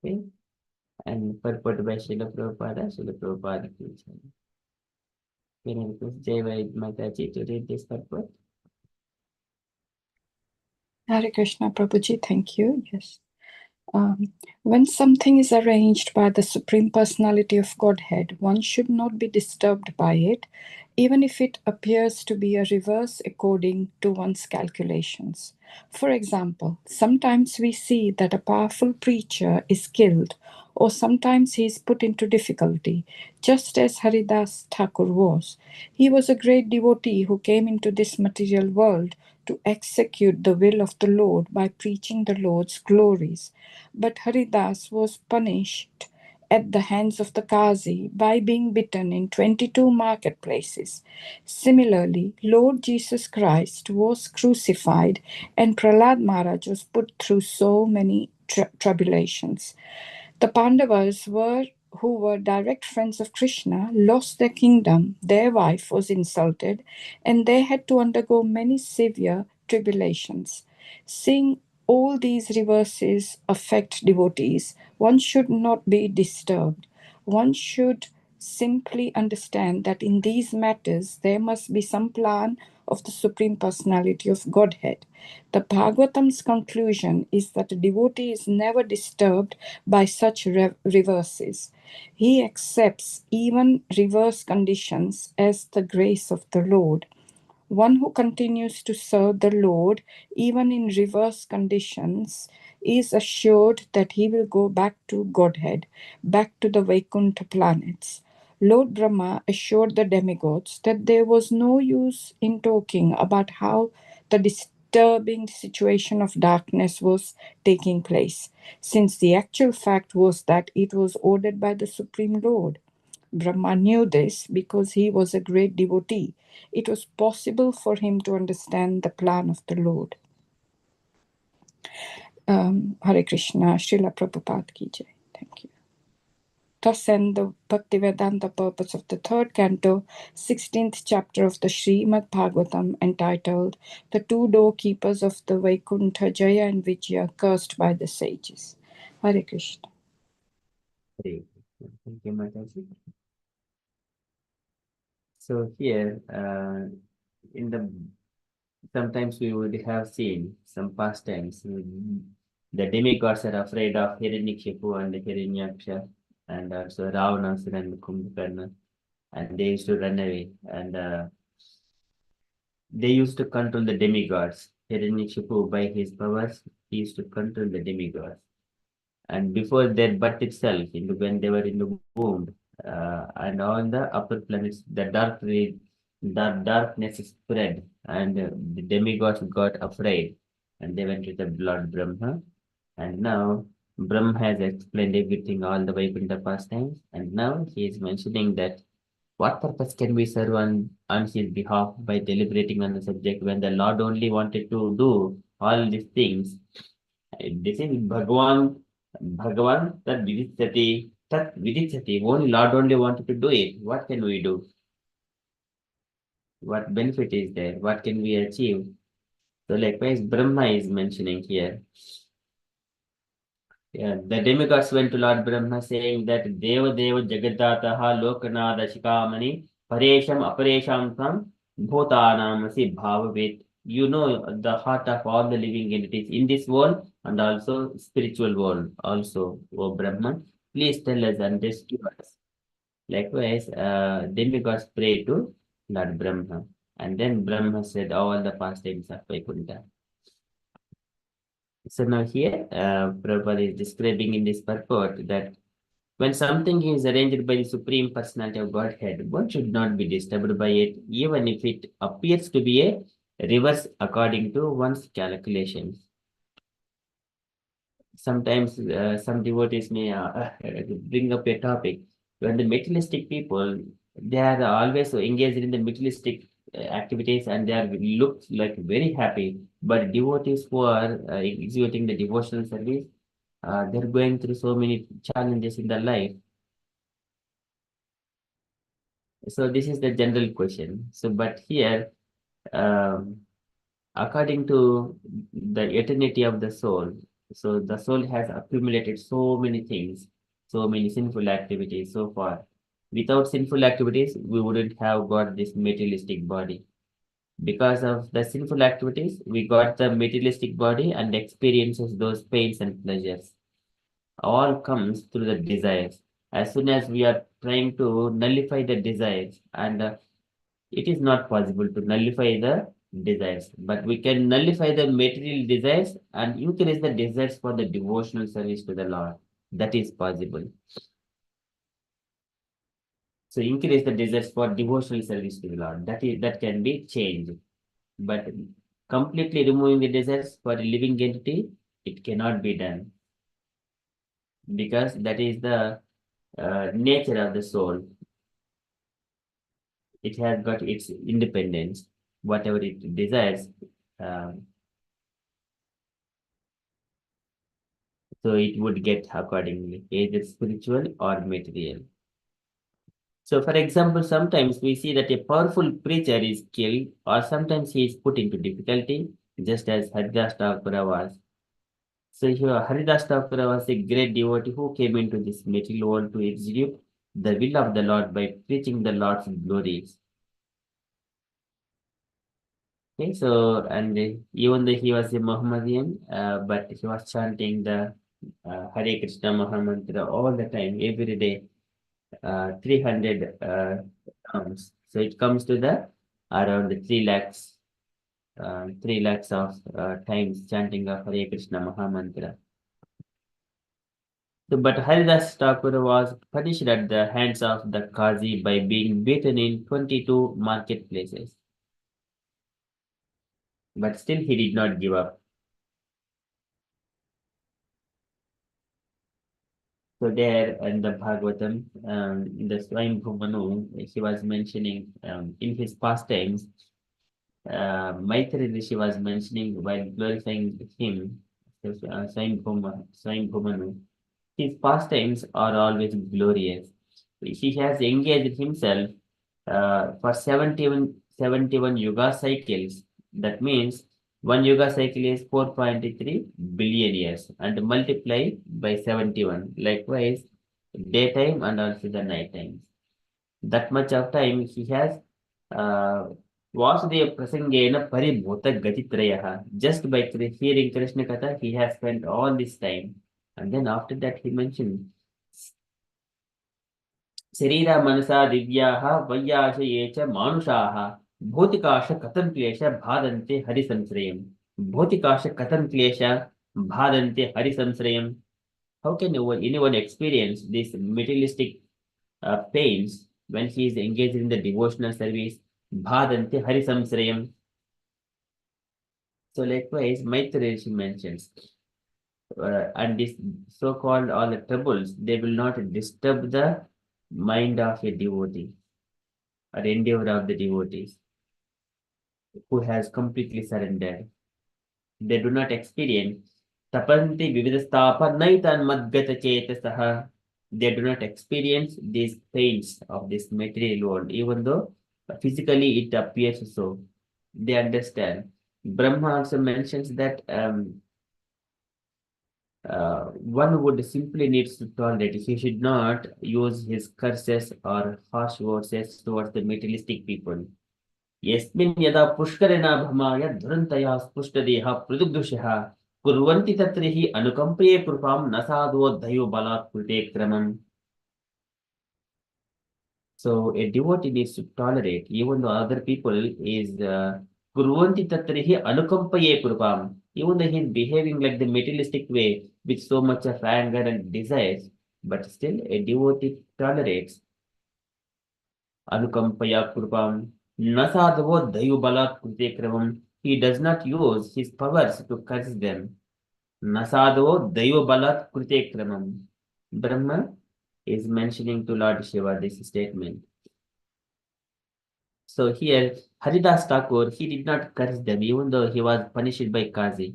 Okay. And purport by Srila Prabhupada ki Jai. Can I request Jaya Mataji to read this purport? Hare Krishna, Prabhuji, thank you. Yes. When something is arranged by the Supreme Personality of Godhead, one should not be disturbed by it, even if it appears to be a reverse according to one's calculations. For example, sometimes we see that a powerful preacher is killed, or sometimes he is put into difficulty, just as Haridas Thakur was. He was a great devotee who came into this material world to execute the will of the Lord by preaching the Lord's glories. But Haridas was punished at the hands of the Qazi by being beaten in 22 marketplaces. Similarly, Lord Jesus Christ was crucified and Prahlad Maharaj was put through so many tribulations. The Pandavas who were direct friends of Krishna, lost their kingdom, their wife was insulted, and they had to undergo many severe tribulations. Seeing all these reverses affect devotees, one should not be disturbed. One should simply understand that in these matters there must be some plan of the Supreme Personality of Godhead. The Bhagavatam's conclusion is that a devotee is never disturbed by such reverses. He accepts even reverse conditions as the grace of the Lord. One who continues to serve the Lord, even in reverse conditions, is assured that he will go back to Godhead, back to the Vaikuntha planets. Lord Brahma assured the demigods that there was no use in talking about how the disturbing situation of darkness was taking place, since the actual fact was that it was ordered by the Supreme Lord. Brahma knew this because he was a great devotee. It was possible for him to understand the plan of the Lord. Hare Krishna, Srila Prabhupada ki Jai. Thank you. Thus end the Bhaktivedanta purpose of the third canto, 16th chapter of the Srimad Bhagavatam, entitled The Two Doorkeepers of the Vaikuntha, Jaya and Vijaya, Cursed by the Sages. Hare Krishna. Thank you, Mataji. So here, sometimes we would have seen some pastimes. The demigods are afraid of Hiranyakashipu and Hiranyaksha, and also Ravanasura and Kumbhakarna, and they used to run away. And they used to control the demigods. Hiranyakashipu, by his powers, he used to control the demigods. And before their birth itself, when they were in the womb, and on the upper planets, the darkness spread, and the demigods got afraid, and they went to the Lord Brahma. And now Brahma has explained everything, all the way in the past times, and now he is mentioning that what purpose can we serve on his behalf by deliberating on the subject when the Lord only wanted to do all these things. This is Bhagavan tat vidichyati. Only Lord only wanted to do it. What can we do? What benefit is there? What can we achieve? So likewise, Brahma is mentioning here. Yeah, the demigods went to Lord Brahma saying that Deva Deva Jagadataha Lokanada Shikamani Paresham Aparesham Tam Bhutanamasi Bhavavet You know the heart of all the living entities in this world and also spiritual world also, O Brahman. Please tell us and rescue us. Likewise, demigods pray to Lord Brahma. And then Brahma said all the pastimes of Vaikuntha. So now here, Prabhupada is describing in this purport that when something is arranged by the Supreme Personality of Godhead, one should not be disturbed by it, even if it appears to be a reverse according to one's calculations. Sometimes some devotees may bring up a topic when the materialistic people, they are always engaged in the materialistic activities and they are look like very happy, but devotees who are executing the devotional service, they're going through so many challenges in their life. So this is the general question. So, but here, according to the eternity of the soul, so the soul has accumulated so many things, so many sinful activities so far. Without sinful activities, we wouldn't have got this materialistic body. Because of the sinful activities, we got the materialistic body and experiences those pains and pleasures. All comes through the desires. As soon as we are trying to nullify the desires, and it is not possible to nullify the desires, but we can nullify the material desires and increase the desires for the devotional service to the Lord. That is possible. So increase the desires for devotional service to the Lord. That can be changed. But completely removing the desires for a living entity, it cannot be done. Because that is the nature of the soul. It has got its independence. Whatever it desires, so it would get accordingly, either spiritual or material. So, for example, sometimes we see that a powerful preacher is killed, or sometimes he is put into difficulty, just as Haridas Thakura was. So, here Haridas Thakura was a great devotee who came into this material world to execute the will of the Lord by preaching the Lord's glories. Okay, so, and even though he was a Mohammedan, but he was chanting the Hare Krishna Mahamantra all the time, every day, 300 times. So it comes to the around 3 lakhs, 3 lakhs of times chanting of Hare Krishna Mahamantra. So, but Haridas Thakur was punished at the hands of the Qazi by being beaten in 22 marketplaces. But still he did not give up. So there in the Bhagavatam, the Swayambhu Manu, he was mentioning in his pastimes, Maitri Rishi was mentioning while glorifying him, Swayambhu Manu, his pastimes are always glorious. He has engaged himself for 71 yuga cycles. That means one yuga cycle is 4.3 billion years and multiply by 71. Likewise, daytime and also the night times. That much of time he has Vasudeva Prasangena Paribhuta Gatitrayaha. Just by hearing Krishna Katha, he has spent all this time. And then after that he mentioned शरीर मनसा दिव्याः वैयाशये च मानुषाः भौतिकाश कथं क्लेश बाधन्ते हरिसंश्रयम् भौतिकाश कथं क्लेश बाधन्ते हरिसंश्रयम्. How can anyone experience this materialistic pains when he is engaged in the devotional service? Bhadante harisamsrayam. So likewise, Maitreya mentions, and this so-called all the troubles, they will not disturb the mind of a devotee or endeavor of the devotees who has completely surrendered. They do not experience tapanti vividastapa naitan madgata chetasaha. They do not experience these pains of this material world, even though physically it appears so. They understand. Brahma also mentions that one would simply needs to tolerate. He should not use his curses or harsh words towards the materialistic people. यस्मिन् यदा पुष्करेणाभमाय दुरन्तया स्पुष्टदेहः पृथुग्दुषः कुर्वन्ति तत्र हि अनुकम्पये कृपां न साधो दैवबलात् कृते क्रमम्. So a devotee needs to tolerate even though other people is kurvanti tatrihi anukampaye krupam. Even though he is behaving like the materialistic way with so much of anger and desires, but still a devotee tolerates anukampaya krupam. Nasadavo dayubalat krute kravam. He does not use his powers to curse them. Nasadavo dayubalat krute kramam. Brahma is mentioning to Lord Shiva this statement. So here, Haridas Thakur, he did not curse them, even though he was punished by Kazi.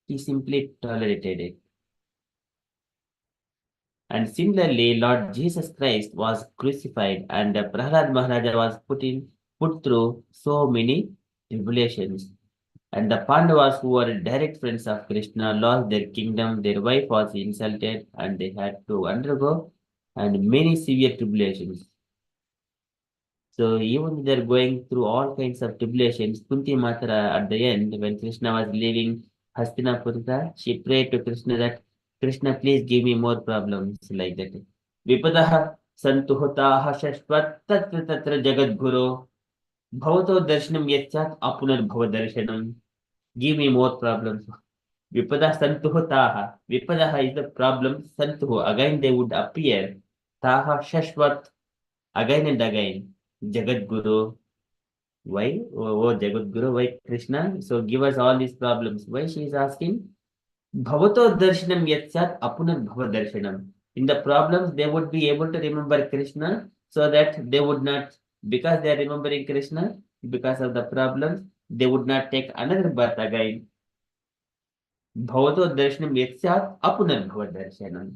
He simply tolerated it. And similarly, Lord Jesus Christ was crucified, and Prahlad Maharaja was put through so many tribulations. And the Pandavas, who were direct friends of Krishna, lost their kingdom, their wife was insulted, and they had to undergo and many severe tribulations. So even they're going through all kinds of tribulations, Kunti Matra at the end, when Krishna was leaving Hastinapurta, she prayed to Krishna that Krishna, please give me more problems like that. Vipadaha santuhutaha shashvat tatra tatra jagadguru bhavato darshanam yatyat apunar bhava darshanam. Give me more problems. Vipada santuhutaha. Vipadaha is the problem. Santuhu. Again they would appear. Taha shashvat. Again and again. Jagadguru. Why? Oh, Jagadguru, why Krishna? So give us all these problems. Why she is asking? Bhavato darshanam yatsat apunar bhava darshanam. In the problems, they would be able to remember Krishna so that they would not, because they are remembering Krishna, because of the problems, they would not take another birth again. Bhavato darshanam yatsat apunar bhava darshanam.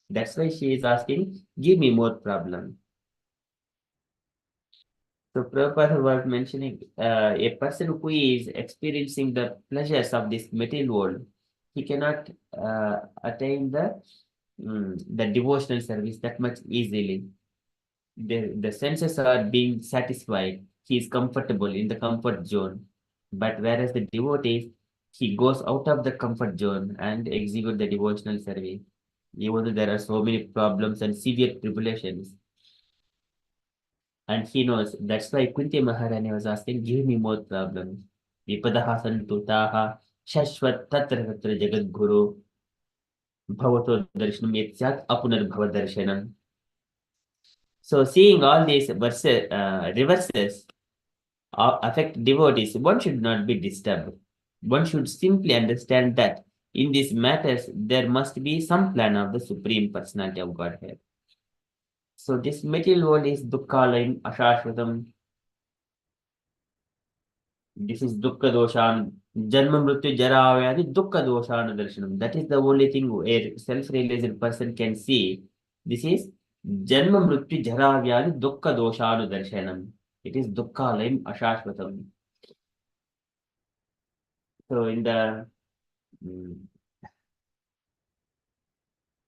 That's why she is asking, give me more problems. So Prabhupada was mentioning a person who is experiencing the pleasures of this material world, he cannot attain the devotional service that much easily. The senses are being satisfied. He is comfortable in the comfort zone. But whereas the devotee, he goes out of the comfort zone and execute the devotional service. Even though there are so many problems and severe tribulations, and he knows that's why Kunti Maharani was asking, give me more problems. Vipadaha santutaha shashvat tatra tatra jagadguru bhavato darshanam yatyat apunar bhava darshanam. So seeing all these reverses affect devotees, one should not be disturbed. One should simply understand that in these matters there must be some plan of the Supreme Personality of Godhead. So this material world is dukkhalayam ashashvatam. This is dukkha doshan, janma mrityu jara vyadi dukkha doshana darshanam. That is the only thing a self-realized person can see. This is janma mrityu jara vyadi dukkha doshana darshanam. It is dukkha layam ashashvatam. So in the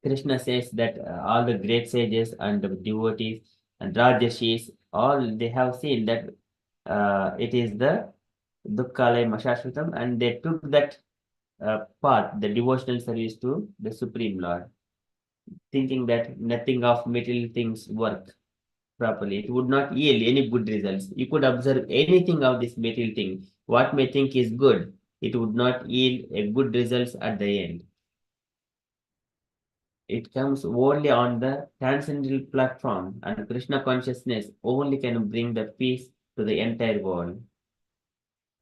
Krishna says that all the great sages and the devotees and Rajashis, all they have seen that it is the Dukkhalaya Mashashvatam, and they took that path, the devotional service to the Supreme Lord, thinking that nothing of material things work properly. It would not yield any good results. You could observe anything of this material thing. What may think is good, it would not yield a good results at the end. It comes only on the transcendental platform, and Krishna consciousness only can bring the peace to the entire world.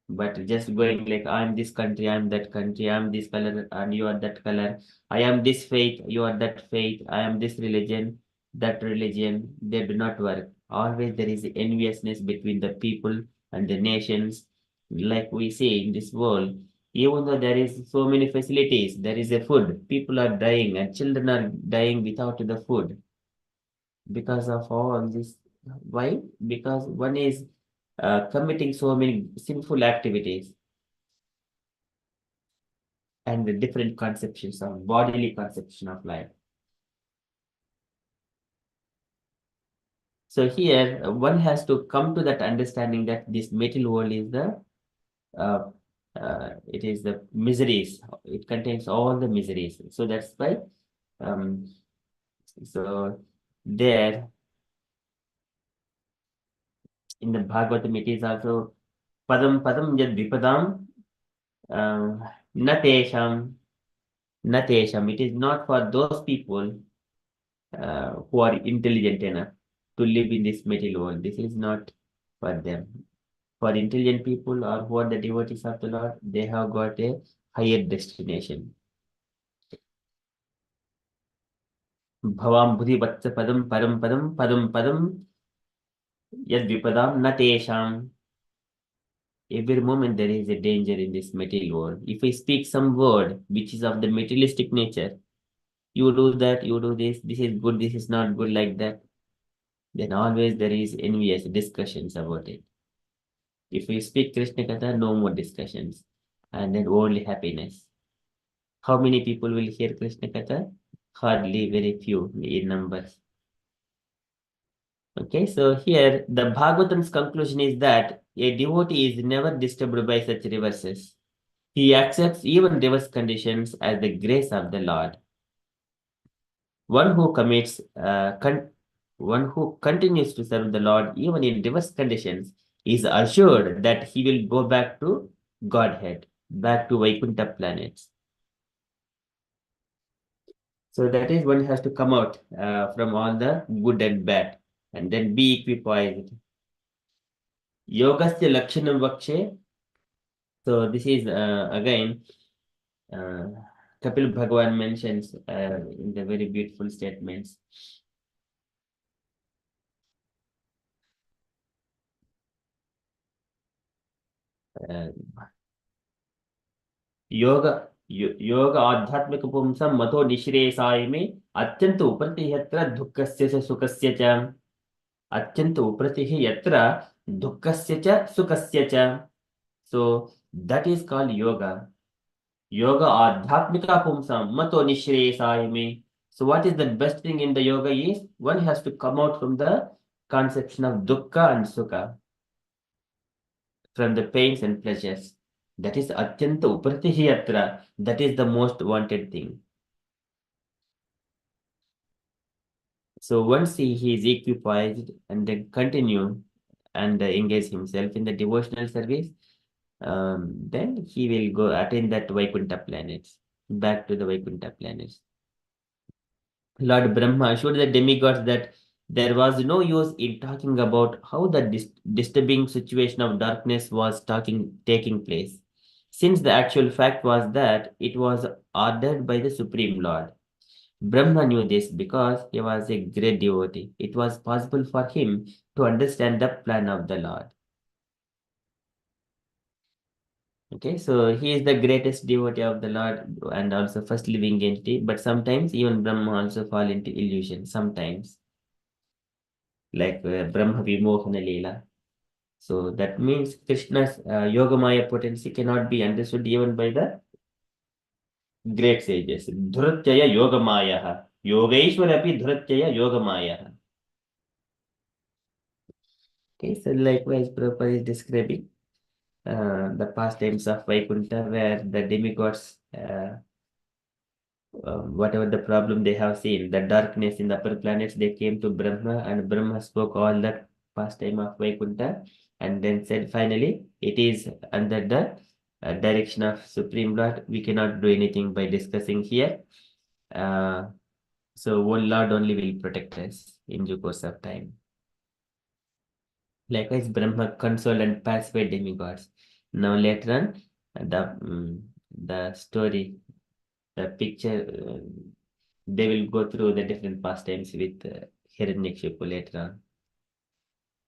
But just going like, I'm this country, I'm that country, I'm this color, and you are that color, I am this faith, you are that faith, I am this religion, that religion, they do not work. Always there is enviousness between the people and the nations, like we see in this world. Even though there is so many facilities, there is a food, people are dying and children are dying without the food because of all this. Why? Because one is committing so many sinful activities and the different conceptions of bodily conception of life. So here one has to come to that understanding that this material world is it is the miseries. It contains all the miseries. So that's why um, so there in the Bhagavatam it is also padam padam yad vipadam natesham natesham. It is not for those people who are intelligent enough to live in this material world. This is not for them. For intelligent people or who are the devotees of the Lord, they have got a higher destination. Bhavam buddhi vatsa padam param padam padam padam yad vipadam natesham. Every moment there is a danger in this material world. If I speak some word which is of the materialistic nature, you do that, you do this is good, this is not good, like that, then always there is envious discussions about it. If we speak Krishna Katha, no more discussions, and then only happiness. How many people will hear Krishna Katha? Hardly, very few in numbers. Okay, so here the Bhagavatam's conclusion is that a devotee is never disturbed by such reverses. He accepts even reverse conditions as the grace of the Lord. One who one who continues to serve the Lord even in reverse conditions is assured that he will go back to Godhead, back to Vaikuntha planets. So that is one has to come out from all the good and bad and then be equipoised. Yogasya lakshanam vakshe. So this is again uh, Kapil Bhagavan mentions in the very beautiful statements. Yoga yoga आध्यात्मिक पुंसं मतो निश्रेयसाय में अत्यंत उपरति यत्र दुःखस्य च सुखस्य च अत्यंत उपरतिः यत्र दुःखस्य च सुखस्य च. So that is called yoga. Yoga adhyatmika pumsam mato nishreyasaya me. So what is the best thing in the yoga is one has to come out from the conception of dukkha and sukha, from the pains and pleasures. That is atyanta upratihi yatra. That is the most wanted thing. So once he is equipoised and then continue and engage himself in the devotional service, then he will go attain that Vaikuntha planets, back to the Vaikuntha planets. Lord Brahma assured the demigods that there was no use in talking about how the disturbing situation of darkness was taking place, since the actual fact was that it was ordered by the Supreme Lord. Brahma knew this because he was a great devotee. It was possible for him to understand the plan of the Lord. Okay, so he is the greatest devotee of the Lord and also first living entity, but sometimes even Brahma also fall into illusion, sometimes, like Brahma Vimohana Leela. So that means Krishna's Yogamaya potency cannot be understood even by the great sages. Dhuratyaya Yogamayaha. Yogeshwarapi Dhuratyaya Yogamayaha. Okay, so likewise, Prabhupada is describing the pastimes of Vaikuntha, where the demigods, whatever the problem they have seen, the darkness in the upper planets, they came to Brahma, and Brahma spoke all that pastime of Vaikuntha, and then said, finally, it is under the direction of Supreme Lord. We cannot do anything by discussing here. So one Lord only will protect us in due course of time. Likewise, Brahma consoled and pacified demigods. Now later on, the story, the picture, they will go through the different pastimes with Hiranyakashipu later on.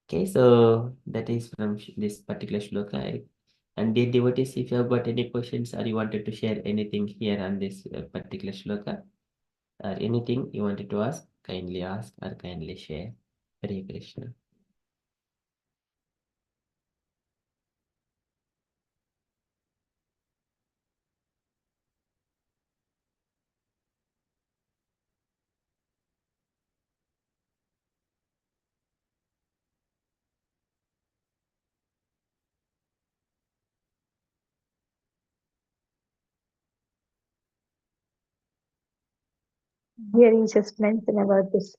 Okay, so that is from this particular shloka. And dear devotees, if you have got any questions or you wanted to share anything here on this particular shloka, or anything you wanted to ask, kindly ask or kindly share. Hare Krishna. Here he just mentioned about this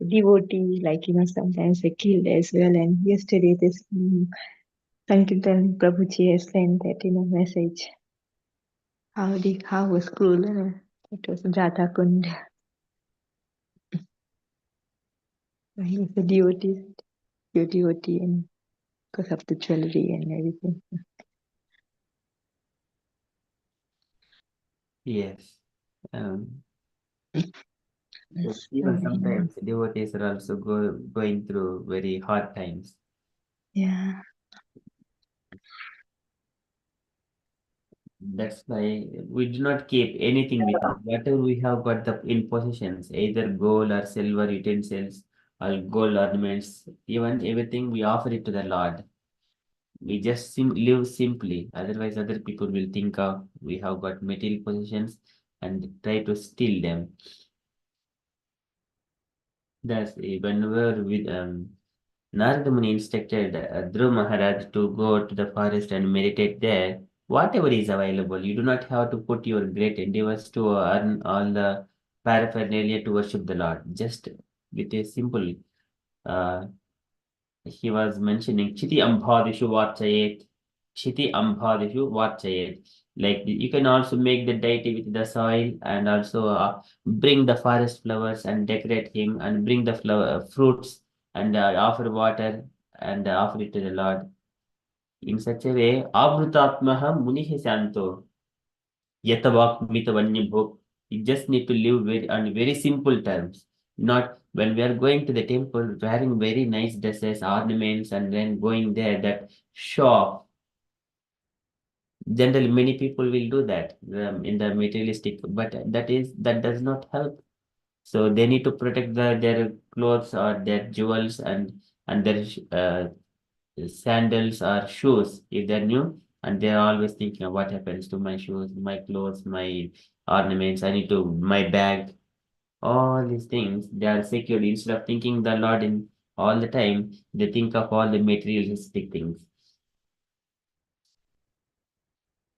devotee, like, sometimes they killed as well. And yesterday this Sankirtan Prabhuji has sent that, message. How was cruel, it was Jata Kund. He was a devotee, and because of the jewelry and everything. Yes. Yes, Even very sometimes devotees are also going through very hard times. Yeah. That's why we do not keep anything with us. Whatever we have got in possessions, either gold or silver utensils or gold ornaments, even everything we offer it to the Lord. We just live simply. Otherwise, other people will think of we have got material possessions and try to steal them. That's whenever with Narada Muni instructed Dhruv Maharaj to go to the forest and meditate there. Whatever is available, you do not have to put your great endeavors to earn all the paraphernalia to worship the Lord. Just with a simple, uh, he was mentioning Chiti Ambhadishu Vachayet. Chiti Ambhadishu Vachayet. Like you can also make the deity with the soil and also bring the forest flowers and decorate him and bring the fruits and offer water and offer it to the Lord. In such a way, Abhutatmaha Munihi Santo. Yatavak Mitavanyabhok. You just need to live on very simple terms. Not when we are going to the temple wearing very nice dresses, ornaments, and then going there that show off. Generally, many people will do that in the materialistic, but that does not help. So they need to protect their clothes or their jewels and their sandals or shoes if they're new, and they're always thinking of what happens to my shoes, my clothes, my ornaments. I need to my bag. All these things they are secured. Instead of thinking the Lord in all the time, they think of all the materialistic things.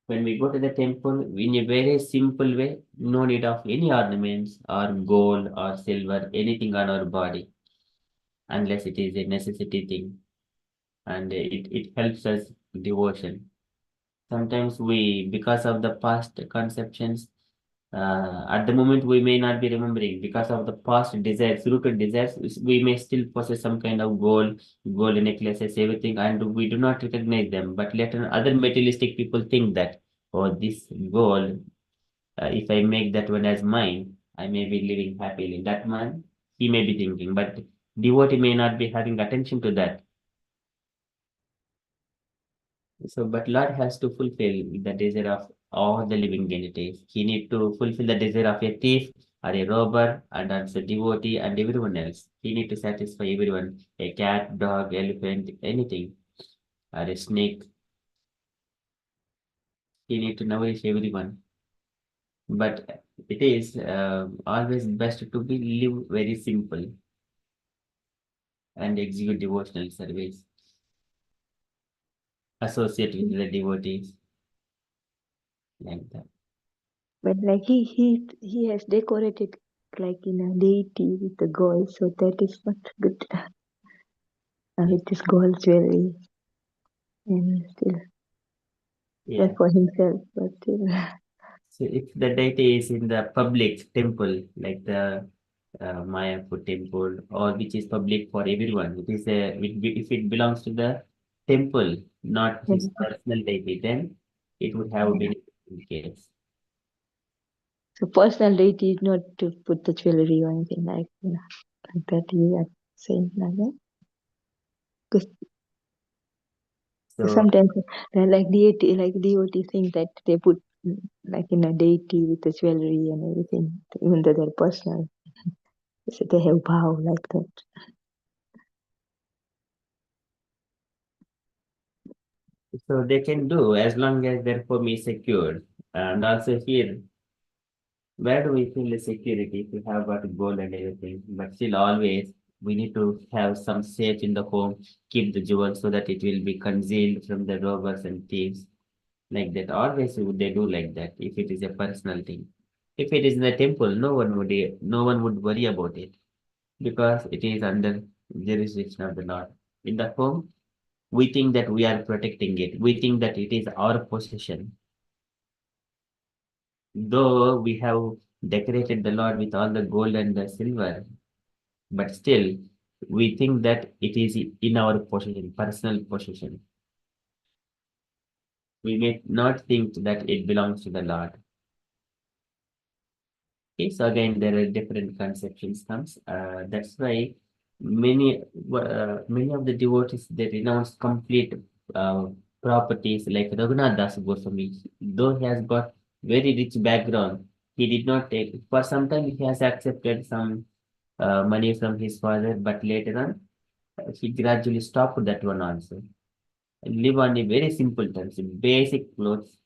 When we go to the temple in a very simple way, no need of any ornaments or gold or silver, anything on our body, unless it is a necessity thing, and it helps us devotion. Sometimes we, because of the past conceptions, at the moment we may not be remembering because of the past desires, rooted desires, we may still possess some kind of gold necklaces, everything, and we do not recognize them. But later, other materialistic people think that, oh, this gold, if I make that one as mine, I may be living happily. That man, he may be thinking, but devotee may not be having attention to that. So, but Lord has to fulfill the desire of all the living entities. He need to fulfill the desire of a thief or a robber and also devotee and everyone else. He need to satisfy everyone. A cat, dog, elephant, anything, or a snake. He need to nourish everyone. But it is always best to be live very simple and execute devotional service. Associate with the devotees like that. But like he has decorated like in a deity with the gold, so that is not good. With this gold jewelry and still Yeah. not for himself, but still. So if the deity is in the public temple, like the Mayapur temple, or which is public for everyone, if it belongs to the temple, not his personal deity, then it would have a benefit in case. So personal deity is not to put the jewelry or anything like that you are saying like that. Because So sometimes like deity think that they put like in a deity with the jewelry and everything, even though they're personal. So they have vow like that. they can do as long as their home is secured. And also here, where do we feel the security if we have got gold and everything? But still, always we need to have some safe in the home, keep the jewels so that it will be concealed from the robbers and thieves. Like that, always would they do like that if it is a personal thing. If it is in the temple, no one would worry about it because it is under jurisdiction of the Lord. In the home, we think that we are protecting it. We think that it is our possession. Though we have decorated the Lord with all the gold and the silver, but still we think that it is in our possession, personal possession. We may not think that it belongs to the Lord. Okay, so again, there are different conceptions comes. That's why many of the devotees they renounce complete uh, properties like Raghunath Das Goswami. Though he has got very rich background, he did not take. For some time, he has accepted some money from his father, but later on, he gradually stopped that one also. And live on a very simple terms, basic clothes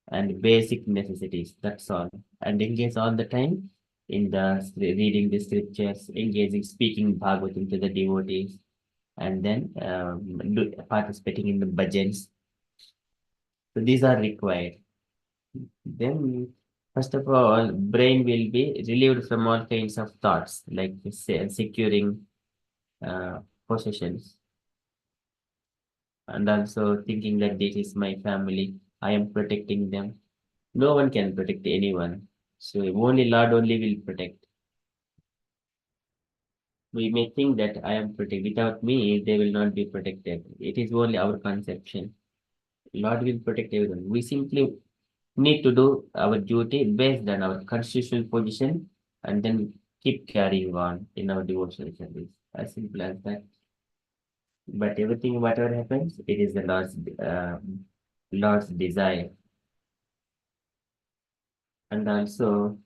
and basic necessities. That's all. And engage all the time in the reading the scriptures, engaging, speaking Bhagavatam to the devotees, and then participating in the bhajans. So these are required. Then, first of all, brain will be relieved from all kinds of thoughts like securing possessions and also thinking that this is my family, I am protecting them. No one can protect anyone. So only Lord only will protect. We may think that I am protected. Without me, they will not be protected. It is only our conception. Lord will protect everyone. We simply need to do our duty based on our constitutional position and then keep carrying on in our devotional service. As simple as that. But everything, whatever happens, it is the Lord's desire. And also,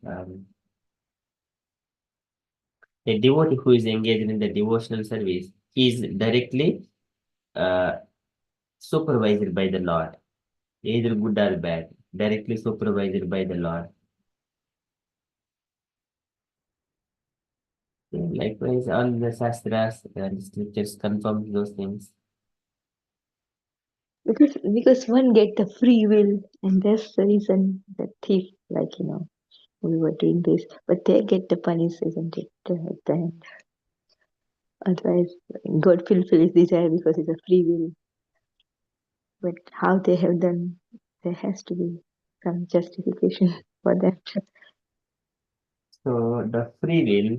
a devotee who is engaged in the devotional service, he is directly uh, supervised by the Lord, either good or bad, directly supervised by the Lord. Likewise, all the Shastras and scriptures confirm those things. Because one get the free will, and that's the reason the thief, we were doing this, but they get the punish, isn't it? At the end. Otherwise, God fulfill his desire because it's a free will. But how they have done, there has to be some justification for that. So the free will,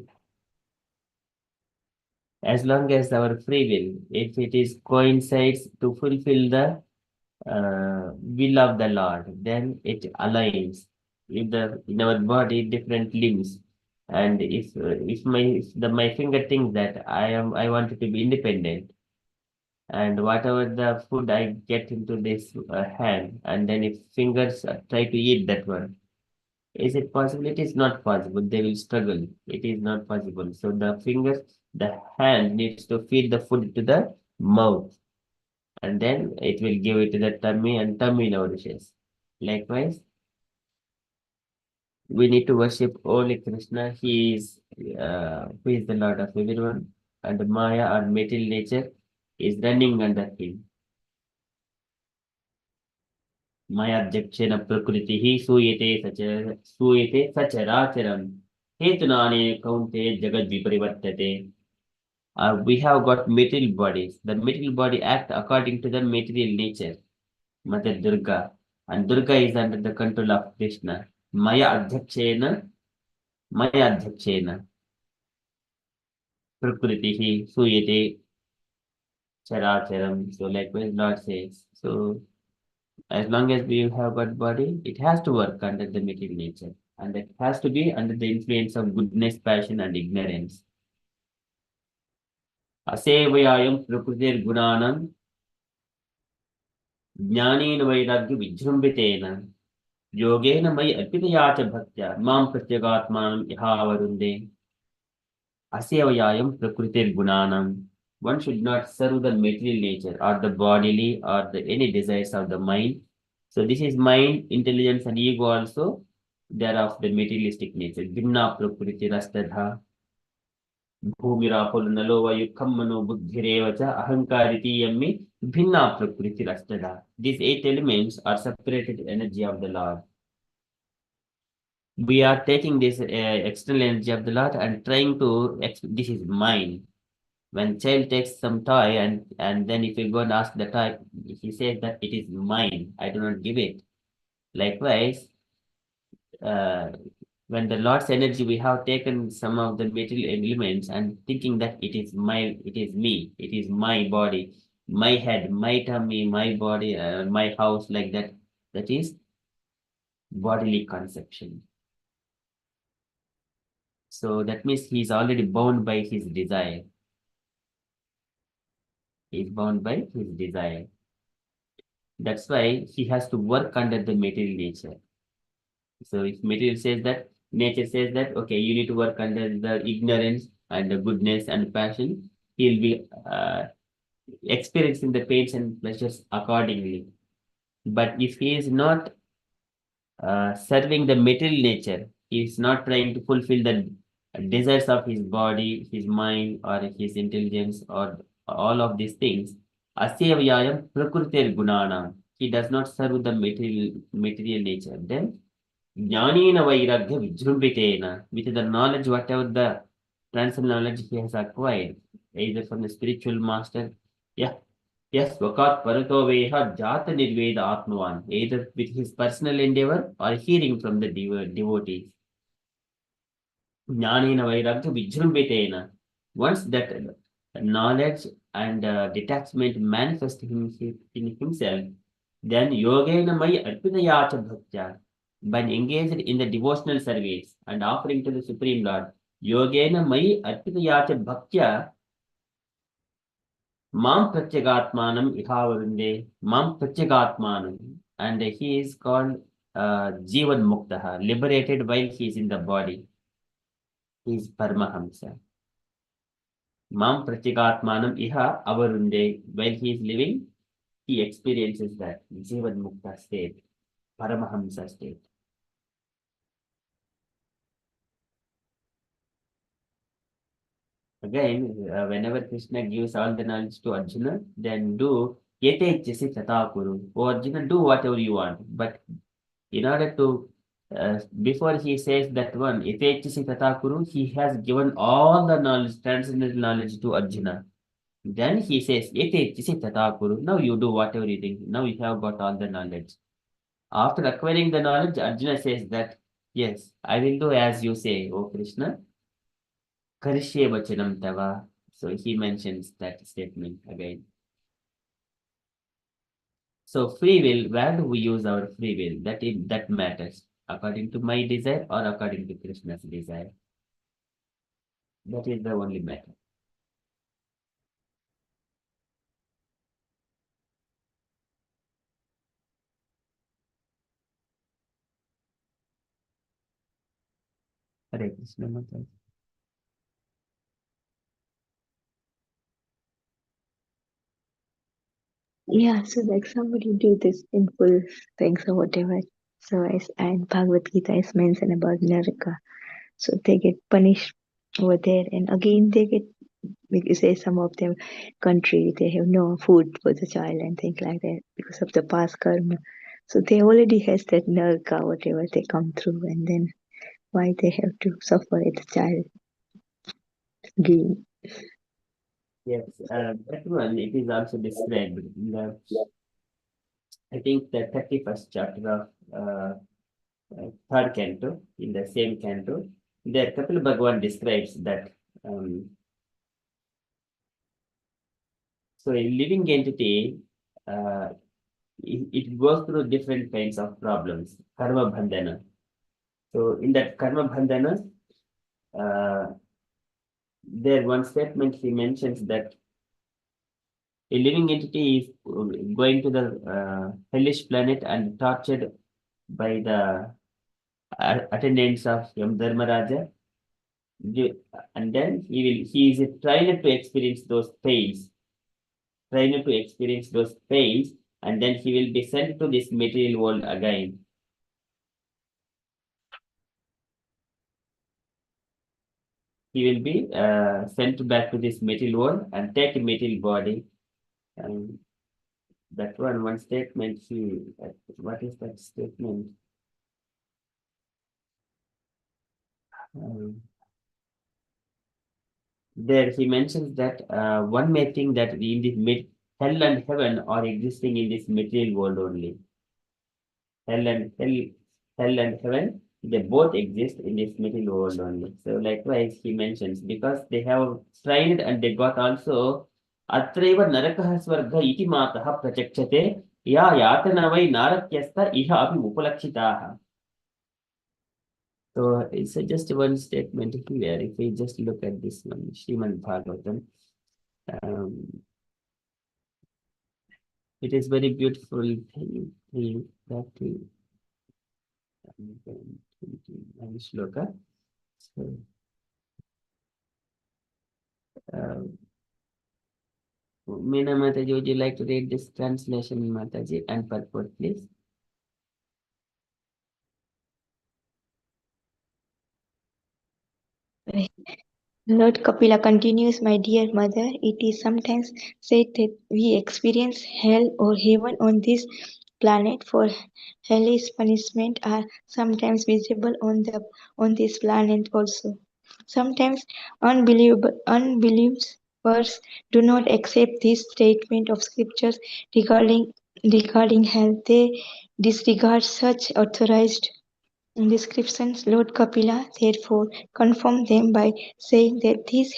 as long as our free will, if it is coincides to fulfill the will of the Lord, then it aligns with the in our body different limbs. And if my finger thinks that I want to be independent, and whatever the food I get into this hand, and then if fingers try to eat that one, is it possible? It is not possible. They will struggle. It is not possible. So the hand needs to feed the food to the mouth, and then it will give it to the tummy, and tummy nourishes. Likewise, we need to worship only Krishna. Who is the Lord of everyone, and Maya or material nature is running under him. मयाध्यक्षेण प्रकृतिः सूयते सचराचरम् हेतुनाने कौन्ते जगद्विपरिवर्तते. We have got material bodies. The material body act according to the material nature. Mother Durga. And Durga is under the control of Krishna. Maya adhyakshena prakritihi suyate characharam. So likewise Lord says. So as long as we have got body, it has to work under the material nature. And it has to be under the influence of goodness, passion, and ignorance. Asevayayam prakutir gunanam jnanena vairagya vijrumbitena yogena mai arpitaya cha bhaktya mam pratyagatmanam ihavarunde. Asevayayam prakutir gunanam. One should not serve the material nature or the bodily or the any desires of the mind. So this is mind, intelligence, and ego also. They are of the materialistic nature. Bhinna prakriti rastadha. Bhumirapo nalo vayukham mano buddhirevacha ahankariti yammi bhinna prakriti rastadha. These 8 elements are separated energy of the Lord. We are taking this external energy of the Lord and trying to, this is mine. When child takes some toy and then if you go and ask the toy, he says that it is mine, I do not give it. Likewise, uh, when the Lord's energy, we have taken some of the material elements and thinking that it is it is me, it is my body, my head, my tummy, my body, my house, like that. That is bodily conception. So that means he is already bound by his desire. He is bound by his desire. That's why he has to work under the material nature. So if material says that, nature says that, okay, you need to work under the ignorance and the goodness and passion, he'll be experiencing the pains and pleasures accordingly. But if he is not serving the material nature, he is not trying to fulfill the desires of his body, his mind, or his intelligence, or all of these things. Asya vyayam prakrutir gunana. He does not serve the material nature. Then Jnanena vairagya vijrumbitena. With the knowledge, whatever the transcendental knowledge he has acquired, either from the spiritual master, yeah, yes, Vakat Parato Veha Jata Nirveda Atmavan, either with his personal endeavor or hearing from the devotees. Jnanena Vairagya Vijrumbitena. Once that knowledge and detachment manifest in himself, then Yogena Mai Arpitayacha Bhaktya. When engaged in the devotional service and offering to the Supreme Lord, Yogena Mai Arpitayacha Bhaktya Mam Pratyagatmanam Ihavarunde, Mam Pratyagatmanam, and he is called Jivan Muktaha, liberated while he is in the body. He is Paramahamsa. Mam Pratyagatmanam Iha Avarunde, while he is living, he experiences that Jivan Mukta state, Paramahamsa state. Again, whenever Krishna gives all the knowledge to Arjuna, then do Yete Chesi Tata Kuru. Oh Arjuna, do whatever you want. But in order to, before he says that one, Yete Chesi Tata Kuru, he has given all the knowledge, transcendental knowledge to Arjuna. Then he says, Yete Chesi Tata Kuru. Now you do whatever you think. Now you have got all the knowledge. After acquiring the knowledge, Arjuna says that, yes, I will do as you say, O Krishna. Karishye vachanam tava. So he mentions that statement again. So free will, where do we use our free will? That matters. According to my desire or according to Krishna's desire. That is the only matter. Hare Krishna Mataji. Yeah, so like somebody do this sinful things or whatever. So as and Bhagavad Gita is mentioned about Naraka. So they get punished over there, and again they get, like you say, some of them country they have no food for the child and things like that because of the past karma. So they already has that Naraka whatever they come through, and then why they have to suffer at the child again. Yes, that one, it is also described in the, I think the 31st chapter of third canto, in the same canto. There Kapil Bhagavan describes that. So a living entity, it goes through different kinds of problems, karma bandhana. So in that karma bandhana, there one statement he mentions that a living entity is going to the hellish planet and tortured by the attendants of Yam Dharmaraja. And then he is trained to experience those pains, trained to experience those pains, and then he will be sent to this material world again. He will be sent back to this material world and take a material body. And that one statement, what is that statement? There he mentions that one may think that in this hell and heaven are existing in this material world only. Hell and heaven, they both exist in this material world only. So likewise he mentions, because they have tried and they got also atraiva narakah swarga iti matah prachakshate ya yatana vai narakyastha iha api upalakshitaha. So it's just one statement here. If we just look at this one, Srimad Bhagavatam, it is very beautiful thing that shloka. So, Meena Mataji, would you like to read this translation, Mataji, and purport, please? Lord Kapila continues, my dear mother, it is sometimes said that we experience hell or heaven on this planet, for hellish punishment are sometimes visible on this planet also. Sometimes unbelievers do not accept this statement of scriptures regarding hell. They disregard such authorized descriptions. Lord Kapila therefore confirmed them by saying that these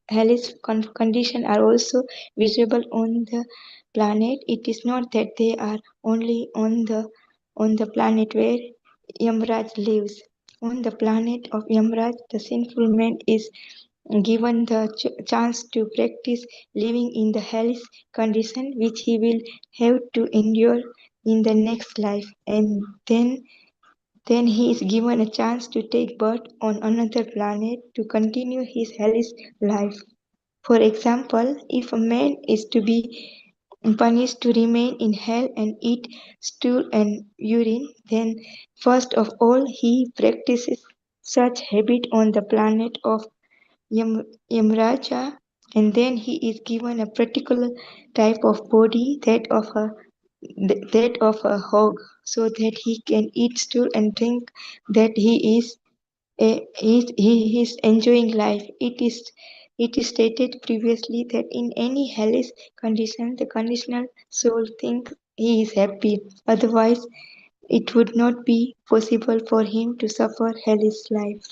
hellish conditions are also visible on the planet. It is not that they are only on the planet where Yamraj lives. On the planet of Yamraj, the sinful man is given the chance to practice living in the hellish condition which he will have to endure in the next life, and then he is given a chance to take birth on another planet to continue his hellish life. For example, if a man is to be punished to remain in hell and eat stool and urine, then first of all he practices such habit on the planet of Yamraja, and then he is given a particular type of body, that of a hog, so that he can eat stool and think that he is enjoying life. It is stated previously that in any hellish condition, the conditional soul thinks he is happy. Otherwise, it would not be possible for him to suffer hellish life.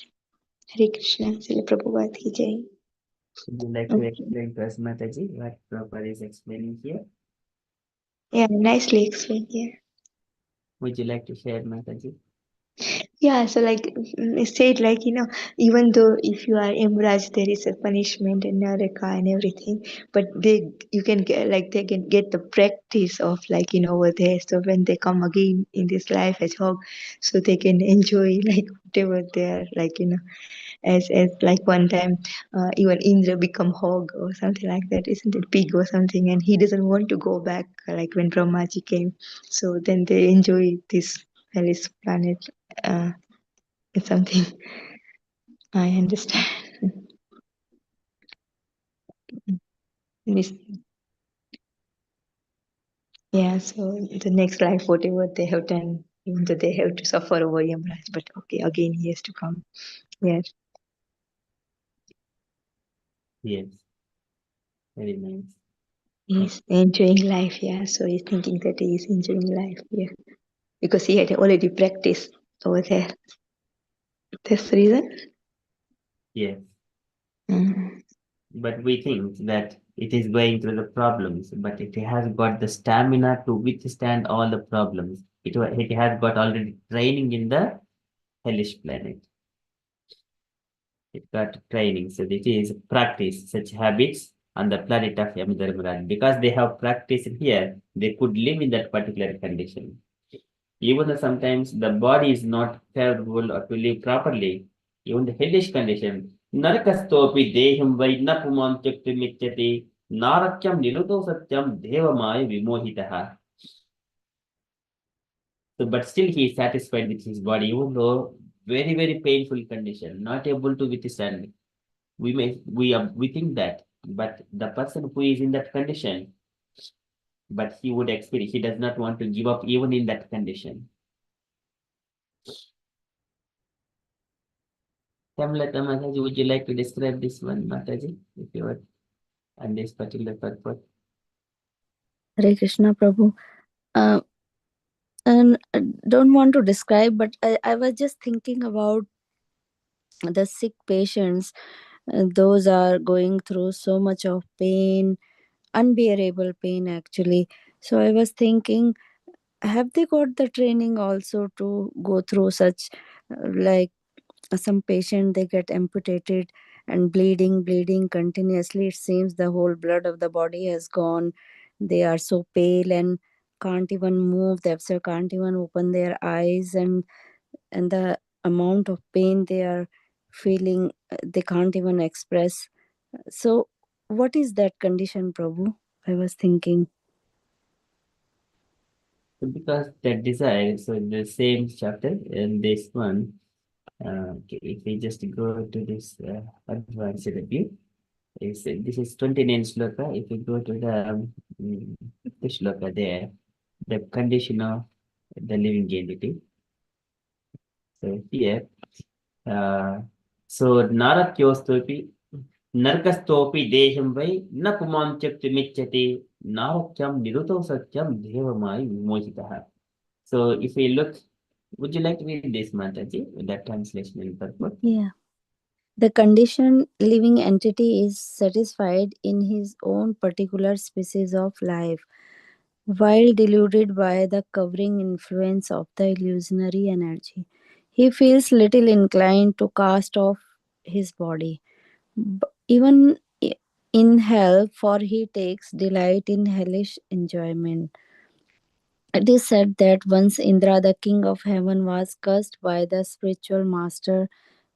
Hare Krishna, Srila Prabhupada ki Jai. Would you like to explain to us, Mataji, what Prabhupada is explaining here? Yeah, nicely explained. Yeah. Would you like to share, Mataji? Yeah, so like it said, like even though if you are Imraj, there is a punishment and Naraka and everything, but you can get they can get the practice of over there. So when they come again in this life as hog, so they can enjoy whatever they are as like one time even Indra become hog or something like that, isn't it, pig or something, and he doesn't want to go back when Brahmaji came. So then they enjoy this hellish planet. It's something I understand. This, yeah, so the next life, whatever they have done, even though they have to suffer over Yamraj, but okay, again he has to come. Yeah. Yes, very nice. He's enjoying life, yeah. So he's thinking that he is enjoying life, yeah. Because he had already practiced over there. That's the reason. Yes. Mm. But we think that it is going through the problems, but it has got the stamina to withstand all the problems. It has got already training in the hellish planet. It got training, so it is practice such habits on the planet of Yamdharmaraj. Because they have practiced here, they could live in that particular condition. Even though sometimes the body is not favorable or to live properly, even the hellish condition, Narakastopi deham vaidna puman tyaktimichyati narakyam niluto satyam devamaya vimohitaha. So, but still he is satisfied with his body, even though very, very painful condition, not able to withstand. We think that, but the person who is in that condition, but he would experience, he does not want to give up even in that condition. Kamlata Mataji, would you like to describe this one, Mataji, if you were on this particular purpose? Hare Krishna Prabhu. And I don't want to describe, but I was just thinking about the sick patients. Those are going through so much of pain, unbearable pain actually. So I was thinking, have they got the training also to go through such, like some patient, they get amputated and bleeding continuously. It seems the whole blood of the body has gone. They are so pale and can't even move. They also can't even open their eyes, and the amount of pain they are feeling, they can't even express. So what is that condition, Prabhu? I was thinking. Because that desire, so in the same chapter, in this one, okay, if we just go to this advanced review, this is 29 sloka. If you go to the shloka there, the condition of the living entity. So here, so narakyostopi, narkastopi deham vai na pumam chaktumichati narakyam niruto satyam devamai vimojitaha. So if we look, would you like to read this, Mataji, with that translation in purport? Yeah. The conditioned living entity is satisfied in his own particular species of life, while deluded by the covering influence of the illusionary energy. He feels little inclined to cast off his body, even in hell, for he takes delight in hellish enjoyment. It is said that once Indra, the king of heaven, was cursed by the spiritual master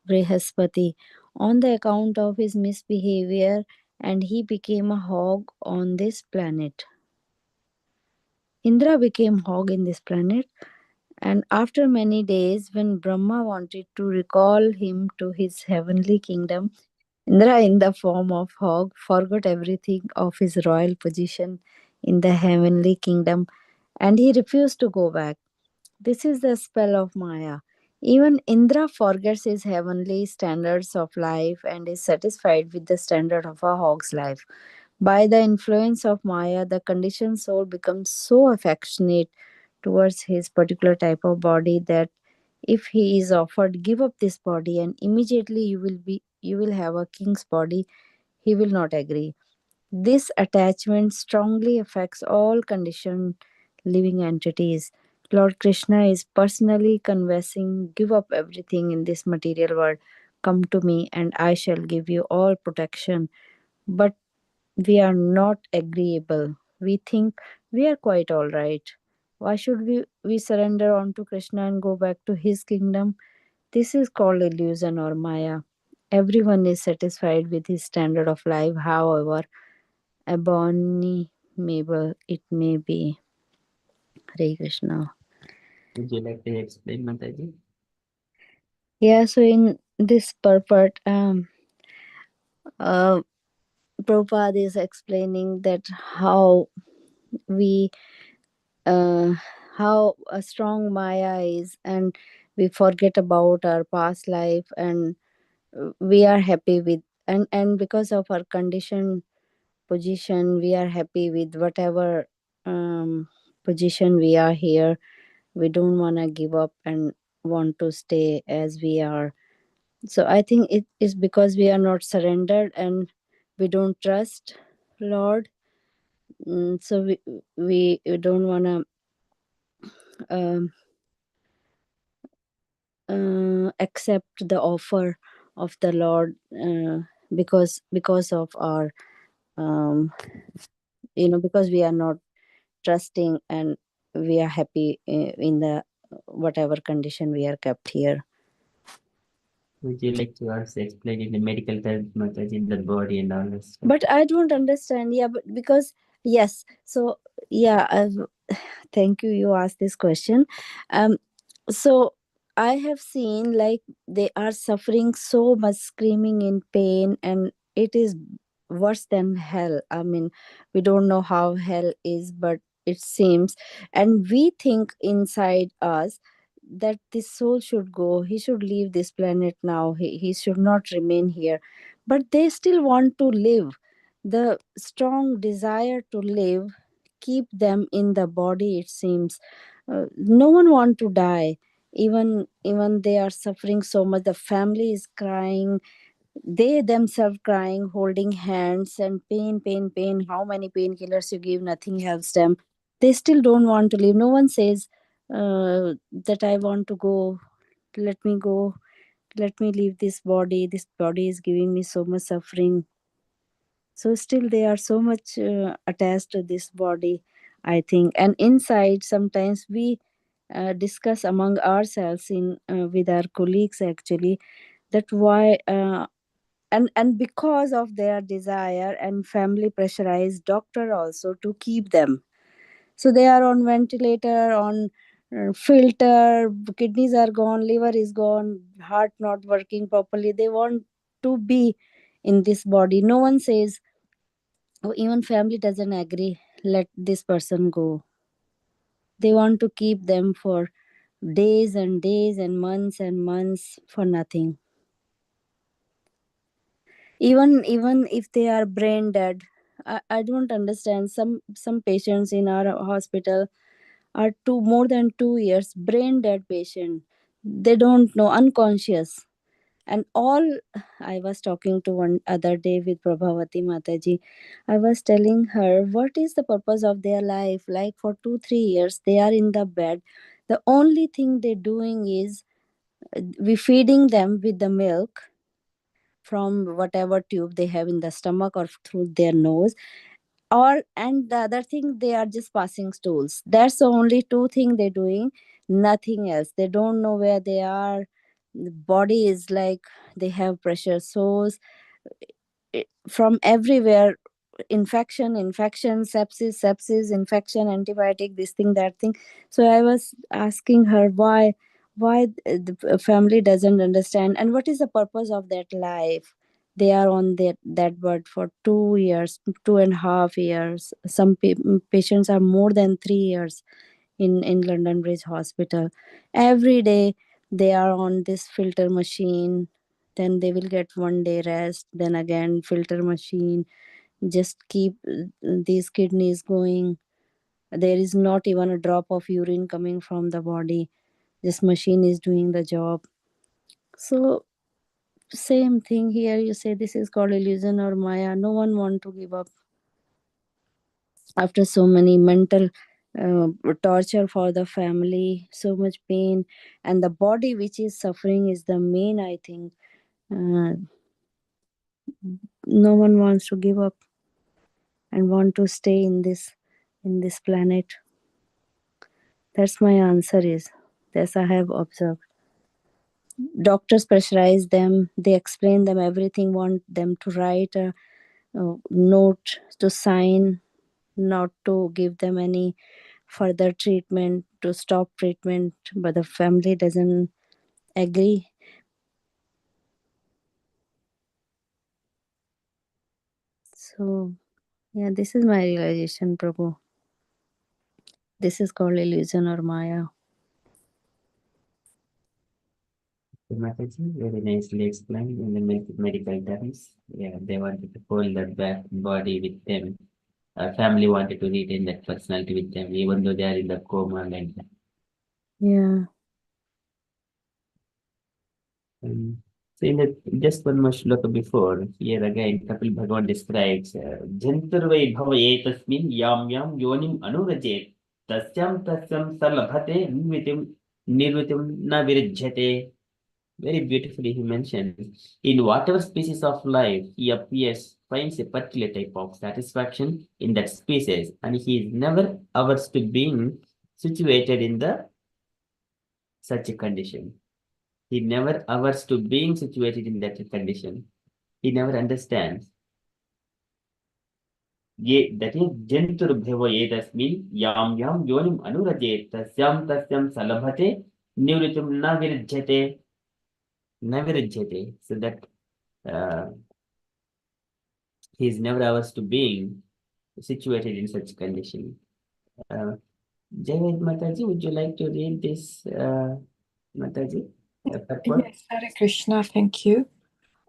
Brihaspati on the account of his misbehavior, and he became a hog on this planet. Indra became hog in this planet, and after many days, when Brahma wanted to recall him to his heavenly kingdom, Indra, in the form of hog, forgot everything of his royal position in the heavenly kingdom, and he refused to go back. This is the spell of Maya. Even Indra forgets his heavenly standards of life and is satisfied with the standard of a hog's life. By the influence of Maya, the conditioned soul becomes so affectionate towards his particular type of body that if he is offered, give up this body and immediately you will have a king's body, he will not agree. This attachment strongly affects all conditioned living entities. Lord Krishna is personally conversing, give up everything in this material world, come to me, and I shall give you all protection. But we are not agreeable. We think we are quite all right. Why should we surrender on to Krishna and go back to his kingdom? This is called illusion or Maya. Everyone is satisfied with his standard of life, however abominable it may be. Hare Krishna. Would you like to explain, Mataji? Yeah, so in this purport, Prabhupada is explaining that how we, how a strong Maya is, and we forget about our past life, and we are happy with, and because of our conditioned position, we are happy with whatever position we are here. We don't want to give up and want to stay as we are. So I think it is because we are not surrendered and we don't trust Lord. So we don't want to accept the offer of the Lord, because of our because we are not trusting, and we are happy in the whatever condition we are kept here. Would you like to also explain in the medical terms, Mataji, in the body and all this stuff? But I don't understand. Yeah, but because yes, so yeah, thank you. You asked this question. So I have seen, like, they are suffering so much, screaming in pain, and it is worse than hell. I mean, we don't know how hell is, but it seems, and we think inside us that this soul should go. He should leave this planet now. He should not remain here. But they still want to live. The strong desire to live keep them in the body, it seems. No one want to die. Even they are suffering so much. The family is crying, they themselves crying, holding hands, and pain. How many painkillers you give, nothing helps them. They still don't want to live. No one says that I want to go, let me go, let me leave this body. This body is giving me so much suffering. So still they are so much attached to this body, I think. And inside, sometimes we discuss among ourselves in with our colleagues actually, that why and because of their desire, and family pressurize doctor also to keep them. So they are on ventilator, on filter, kidneys are gone, liver is gone, heart not working properly. They want to be in this body. No one says, oh, even family doesn't agree, let this person go. They want to keep them for days and days and months for nothing. Even if they are brain dead, I don't understand. Some patients in our hospital are more than 2 years brain dead patient. They don't know, unconscious. And all, I was talking to one other day with Prabhavati Mataji. I was telling her, what is the purpose of their life? Like for 2-3 years, they are in the bed. The only thing they're doing is we feeding them with the milk from whatever tube they have in the stomach or through their nose, and the other thing, they are just passing stools. That's the only two thing they're doing, nothing else. They don't know where they are. The body is like they have pressure sores from everywhere. Infection, sepsis, infection, antibiotic, this thing, that thing. So I was asking her why the family doesn't understand, and what is the purpose of that life. They are on that bed for 2 years, 2.5 years. Some patients are more than 3 years in London Bridge Hospital. Every day they are on this filter machine, then they will get 1 day rest, then again filter machine, just keep these kidneys going. There is not even a drop of urine coming from the body. This machine is doing the job. So same thing here. You say this is called illusion or Maya. No one want to give up after so many mental torture for the family, so much pain, and the body which is suffering is the main, I think. No one wants to give up and want to stay in this planet. That's my answer is. That's I have observed. Doctors pressurize them. They explain them everything. Want them to write a note to sign, not to give them any further treatment, to stop treatment. But the family doesn't agree. So yeah, this is my realization, Prabhu. This is called illusion or Maya. Mataji, very nicely explained in the medical terms. Yeah, they wanted to hold that back body with them. Family wanted to retain that personality with them, even though they are in the coma like that. Yeah. So in the just one more shloka before, here again Kapil Bhagavan describes Janturvai bhavaye tasmin yam yonim anurajet tasyam salabhate nirvitim na virjate. Very beautifully he mentions, in whatever species of life he appears, finds a particular type of satisfaction in that species, and he is never averse to being situated in the such a condition. He never averse to being situated in that condition. He never understands. That is Janturbhava etasmin yam yonim anurajet tasyam salabhate nivritum navirjate. So that uh, he is never averse to being situated in such condition. Jaya Mataji, would you like to read this Mataji? Purport? Yes, Hare Krishna, thank you.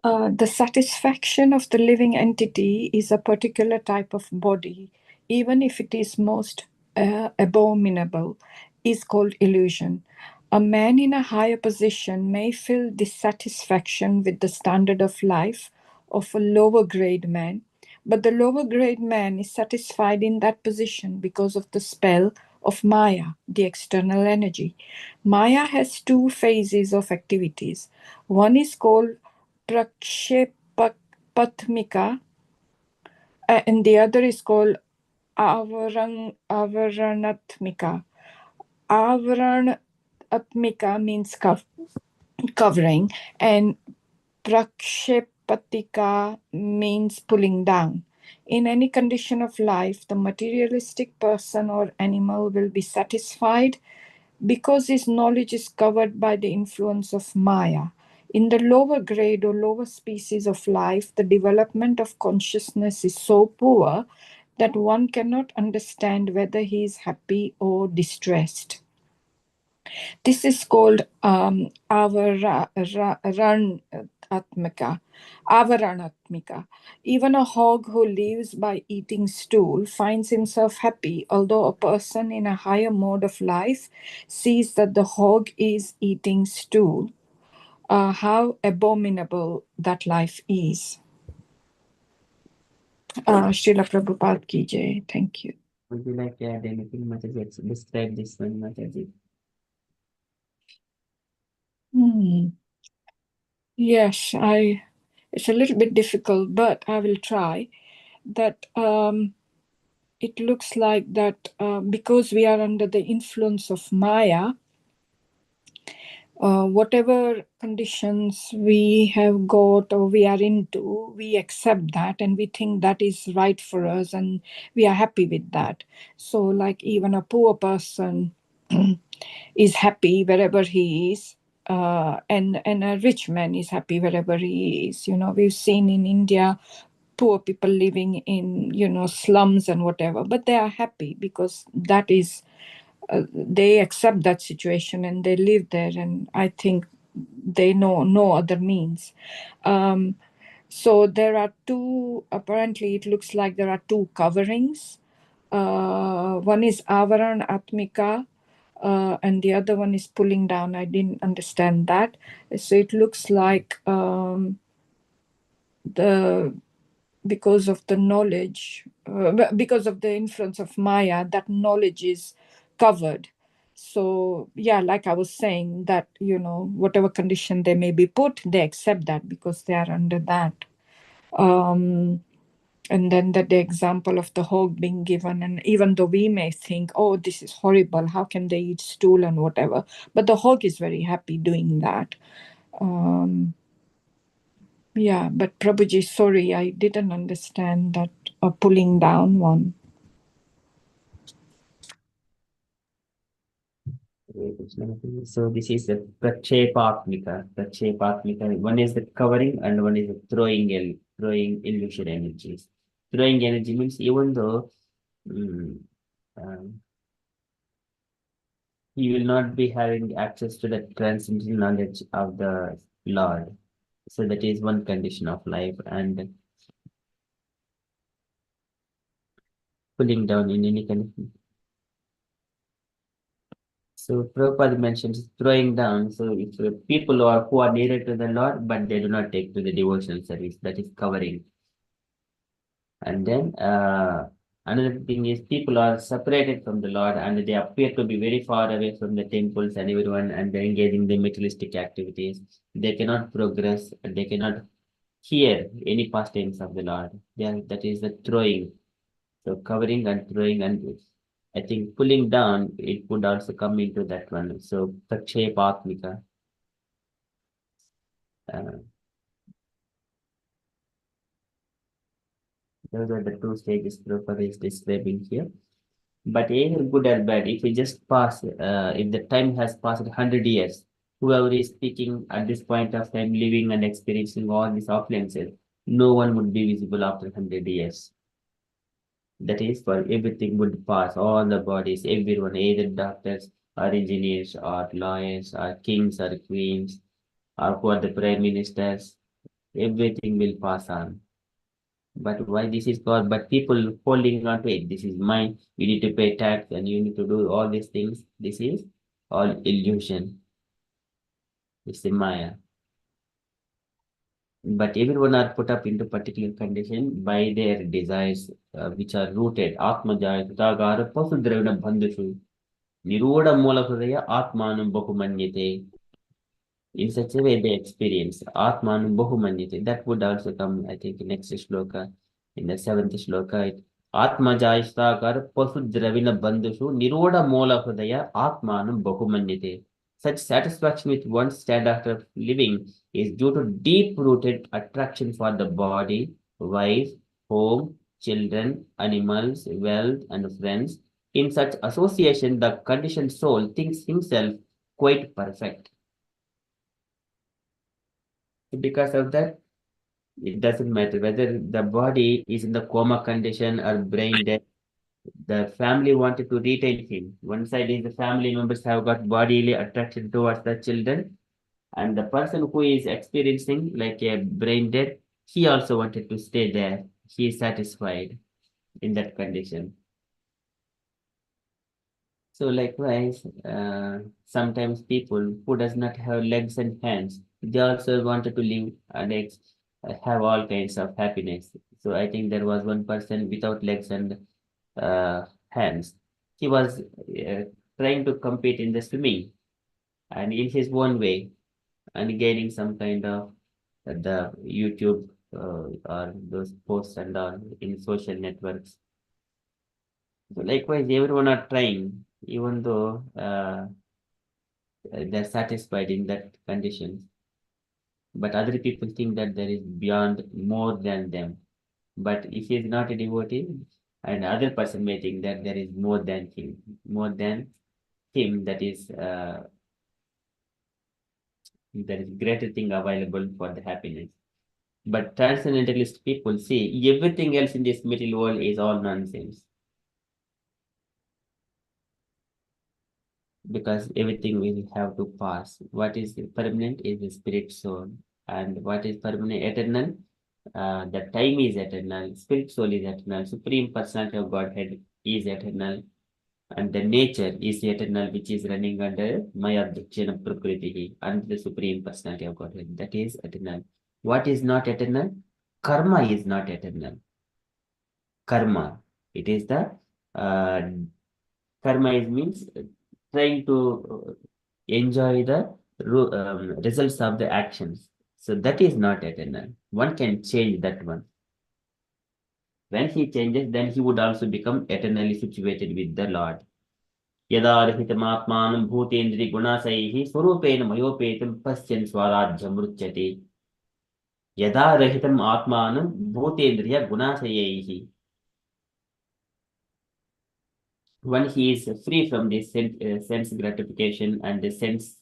The satisfaction of the living entity is a particular type of body, even if it is most abominable, is called illusion. A man in a higher position may feel dissatisfaction with the standard of life of a lower grade man, but the lower grade man is satisfied in that position because of the spell of Maya, the external energy. Maya has two phases of activities. One is called prakshepatmika, and the other is called avaranatmika. Avaranatmika means covering, and prakshepatika means pulling down. In any condition of life, the materialistic person or animal will be satisfied because his knowledge is covered by the influence of Maya. In the lower grade or lower species of life, the development of consciousness is so poor that one cannot understand whether he is happy or distressed. This is called avaranatmika. Even a hog who lives by eating stool finds himself happy, although a person in a higher mode of life sees that the hog is eating stool. How abominable that life is. Srila Prabhupada ki jai. Thank you. Would you like to add anything, Mataji? Describe this one, Mataji. Yes, it's a little bit difficult, but I will try. That it looks like that because we are under the influence of Maya, whatever conditions we have got or we are into, we accept that and we think that is right for us and we are happy with that. So like even a poor person is happy wherever he is, and a rich man is happy wherever he is. You know, we've seen in India poor people living in, you know, slums and whatever, but they are happy because that is they accept that situation and they live there, and I think they know no other means. So there are two, apparently it looks like there are two coverings. One is avaran atmika, and the other one is pulling down. I didn't understand that. So it looks like because of the knowledge, because of the influence of Maya, that knowledge is covered. So yeah, like I was saying, that, you know, whatever condition they may be put, they accept that because they are under that. And then the example of the hog being given, and even though we may think, oh, this is horrible, how can they eat stool and whatever, but the hog is very happy doing that. Yeah, but Prabhuji, sorry, I didn't understand that pulling down one. So this is the Prachepatmika. Prachepatmika. One is the covering and one is the throwing illusion energies. Throwing energy means even though he will not be having access to the transcendental knowledge of the Lord. So that is one condition of life, and pulling down in any condition. So Prabhupada mentions throwing down. So if people who are nearer to the Lord, but they do not take to the devotional service, that is covering. And then another thing is people are separated from the Lord and they appear to be very far away from the temples and everyone, and they're engaging in the materialistic activities. They cannot progress, they cannot hear any pastimes of the Lord. That is the throwing. So covering and throwing, and I think pulling down, it would also come into that one. So Prakshepatmika. Those are the two stages Prabhupada is describing here. But either good or bad, if we just pass, if the time has passed 100 years, whoever is speaking at this point of time, living and experiencing all these opulences, no one would be visible after 100 years. That is, for everything would pass, all the bodies, everyone, either doctors, or engineers, or lawyers, or kings, or queens, or who are the prime ministers. Everything will pass on. But why this is called? But people holding on to it. This is mine. You need to pay tax and you need to do all these things. This is all illusion. It's a Maya. But everyone are put up into particular condition by their desires, which are rooted. Atma Jaya Tatagara Pasudravina Bandhushu. Niroda Mola Hridaya Atmanam Bahumanyate. In such a way they experience Atmanam Bahumanyate. That would also come, I think, in next shloka, in the seventh shloka. Atma Jayastakar Pasudravina Bandhushu Niroda Mola Hridaya Atmanam Bahumanyate. Such satisfaction with one's stand after living is due to deep-rooted attraction for the body, wife, home, children, animals, wealth, and friends. In such association, the conditioned soul thinks himself quite perfect. Because of that, it doesn't matter whether the body is in the coma condition or brain dead. The family wanted to retain him. One side is the family members have got bodily attraction towards the children, and the person who is experiencing like a brain dead, he also wanted to stay there. He is satisfied in that condition. So likewise, sometimes people who does not have legs and hands, they also wanted to live and have all kinds of happiness. So I think there was one person without legs and hands. He was trying to compete in the swimming and in his own way and gaining some kind of the YouTube or those posts and all in social networks. So likewise, everyone are trying, even though they're satisfied in that conditions. But other people think that there is beyond more than them. But if he is not a devotee, and other person may think that there is more than him, that is there is greater thing available for the happiness. But transcendentalist people see everything else in this material world is all nonsense. Because everything will have to pass. What is permanent is the spirit soul. And what is permanent, eternal? The time is eternal. Spirit soul is eternal. Supreme personality of Godhead is eternal. And the nature is eternal, which is running under Maya Dhyana Prakriti, under the Supreme Personality of Godhead. That is eternal. What is not eternal? Karma is not eternal. Karma. It is the karma means trying to enjoy the results of the actions. So that is not eternal. One can change that one. When he changes, then he would also become eternally situated with the Lord. यदा रहितमात्मानं भूतेन्द्रिय गुणाशयैः स्वरूपेण मयोपेतं पश्यन् स्वराज्यमृच्छति यदा रहितम् आत्मानं भूतेन्द्रिय गुणाशयैः. When he is free from this sense gratification and the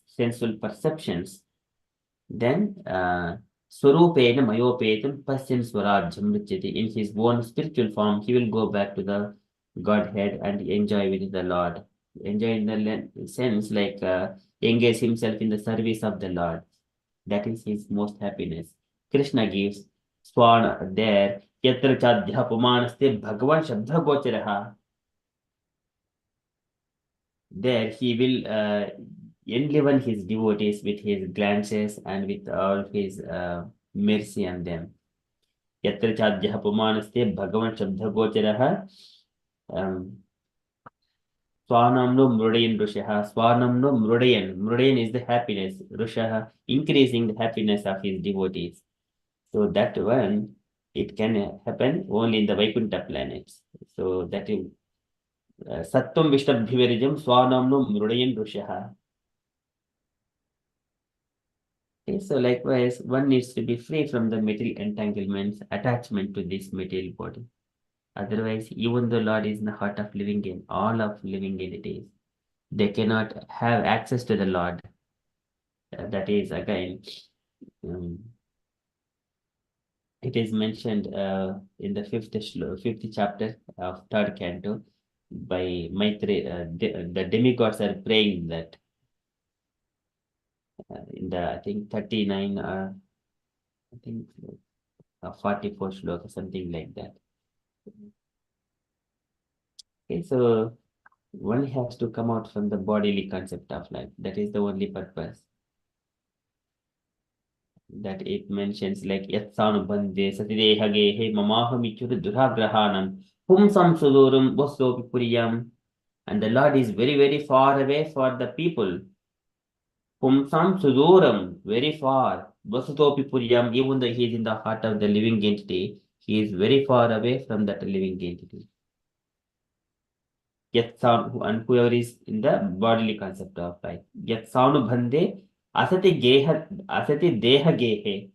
sensual perceptions, then Swarupena Mayopetam Pasyan Swarajam Mrityati. In his own spiritual form, he will go back to the Godhead and enjoy with the Lord. Enjoy in the sense like engage himself in the service of the Lord. That is his most happiness. Krishna gives Swan there. Yatra Chadhya Pumanaste Bhagavan Shabdha Gocharaha. There he will enliven his devotees with his glances and with all his mercy on them. Yatra Chadhya Pumanaste Bhagavan Shabdha Gocharaha. Swanamno Mrudayan Rushaha. Swanamno Mrudayan. Mrudayan is the happiness. Rushaha, increasing the happiness of his devotees. So that one, it can happen only in the Vaikuntha planets. So that is Sattam Vishnabhivarijam Swanamno Mrudayan Rushaha. Okay, so likewise, one needs to be free from the material entanglements, attachment to this material body. Otherwise, even the Lord is in the heart of living in all of living entities, they cannot have access to the Lord. That is again, it is mentioned in the fifth chapter of third canto. by Maitri, the demigods are praying that in the, I think 39, I think 44 shloka, something like that. Okay, so one has to come out from the bodily concept of life. That is the only purpose that it mentions, like Yatsanubandhe Satidehagehe Mamahamichuru Duragrahanam Pumsam Sudurum Vasopi Puriyam. And the Lord is very, very far away for the people. Pumsam Suduram, very far. Vasatopi Puriyam, even though he is in the heart of the living entity, he is very far away from that living entity. Yet sound, and whoever is in the bodily concept of life. Yet sound bhande asati deha gehe.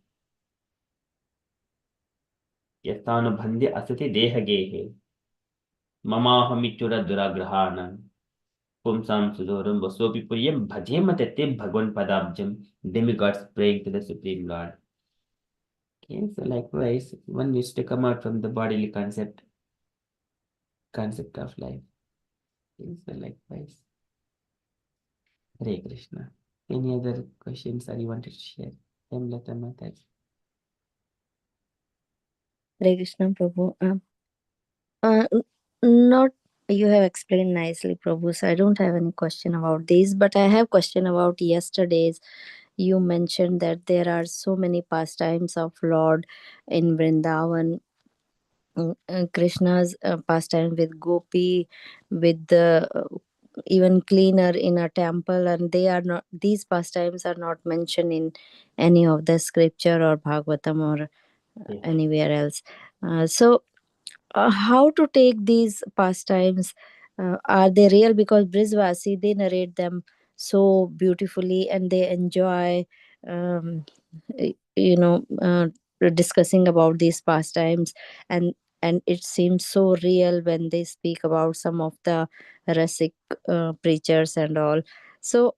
Yet sound bhande asati deha gehe. Mamahamichura duragrahana. Pumsam sudoram vasopi puriyam bhajema bhagwan padabjam. Demigods praying to the Supreme Lord. Okay, so likewise, one needs to come out from the bodily concept of life. Okay, so likewise. Hare Krishna. Any other questions that you wanted to share? Hemlata Mataji. Hare Krishna, Prabhu. Not you have explained nicely, Prabhu. So I don't have any question about these, but I have question about yesterday's. You mentioned that there are so many pastimes of Lord in Vrindavan. Krishna's pastime with Gopi, with the even cleaner in a temple, and they are not. These pastimes are not mentioned in any of the scripture or Bhagavatam or anywhere else. So how to take these pastimes? Are they real? Because Brijvasi, they narrate them so beautifully and they enjoy um, discussing about these pastimes, and it seems so real when they speak about some of the rasic preachers and all. So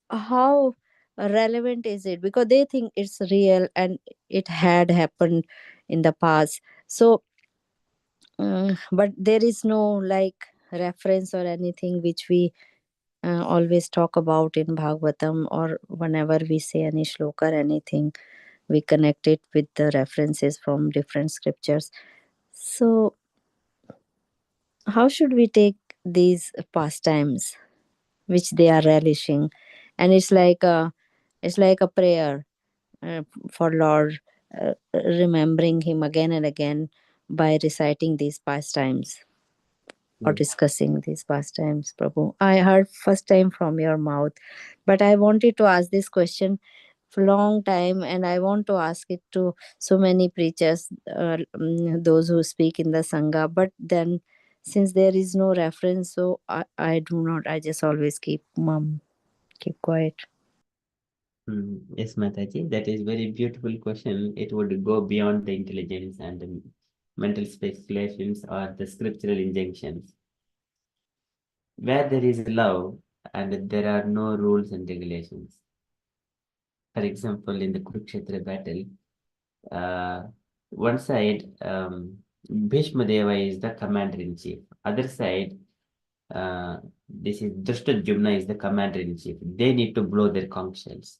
how relevant is it? Because they think it's real and it had happened in the past. So but there is no like reference or anything which we always talk about in Bhagavatam, or whenever we say any shloka or anything, we connect it with the references from different scriptures. So how should we take these pastimes which they are relishing? And it's like a prayer for Lord, remembering him again and again by reciting these pastimes or discussing these pastimes, Prabhu. I heard first time from your mouth, but I wanted to ask this question for a long time, and I want to ask it to so many preachers, those who speak in the Sangha. But then, since there is no reference, so I do not. I just always keep mum, keep quiet. Yes, Mataji, that is very beautiful question. It would go beyond the intelligence and the mental speculations or the scriptural injunctions. Where there is love and there are no rules and regulations. For example, in the Kurukshetra battle, one side, Bhishma Deva is the commander-in-chief. Other side, this is Drishtadyumna is the commander-in-chief. They need to blow their conch shells.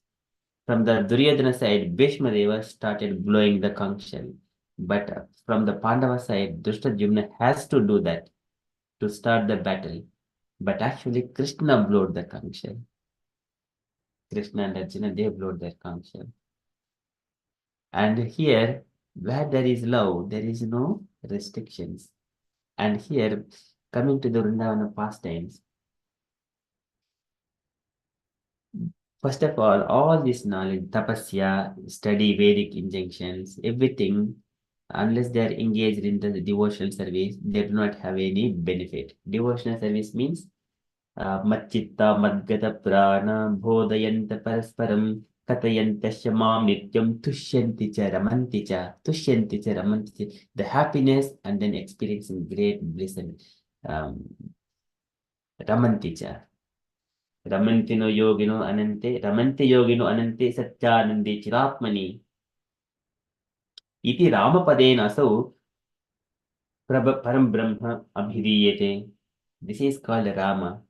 From the Duryodhana side, Bhishma Deva started blowing the conch shell. But from the Pandava side, Drishtadyumna has to do that to start the battle. But actually, Krishna blew the conch shell. Krishna and Arjuna, they blew their conch shell. And here, where there is love, there is no restrictions. And here, coming to the Vrindavana pastimes, first of all this knowledge, tapasya, study Vedic injunctions, everything, unless they are engaged in the devotional service, they do not have any benefit. Devotional service means Matchitta Madgata Prana Bodhayanta Parasparam Katayantasya Mam Nityam Tushyanti Cha Ramanti Cha Tushyanti Cha Ramanti Cha, the happiness and then experiencing great bliss and Ramanti Cha. Ramantino yogino anante, ramante yogino anante satyanande chiratmani. Iti Ramapadena asau param brahma abhidiyate. This is called Rama,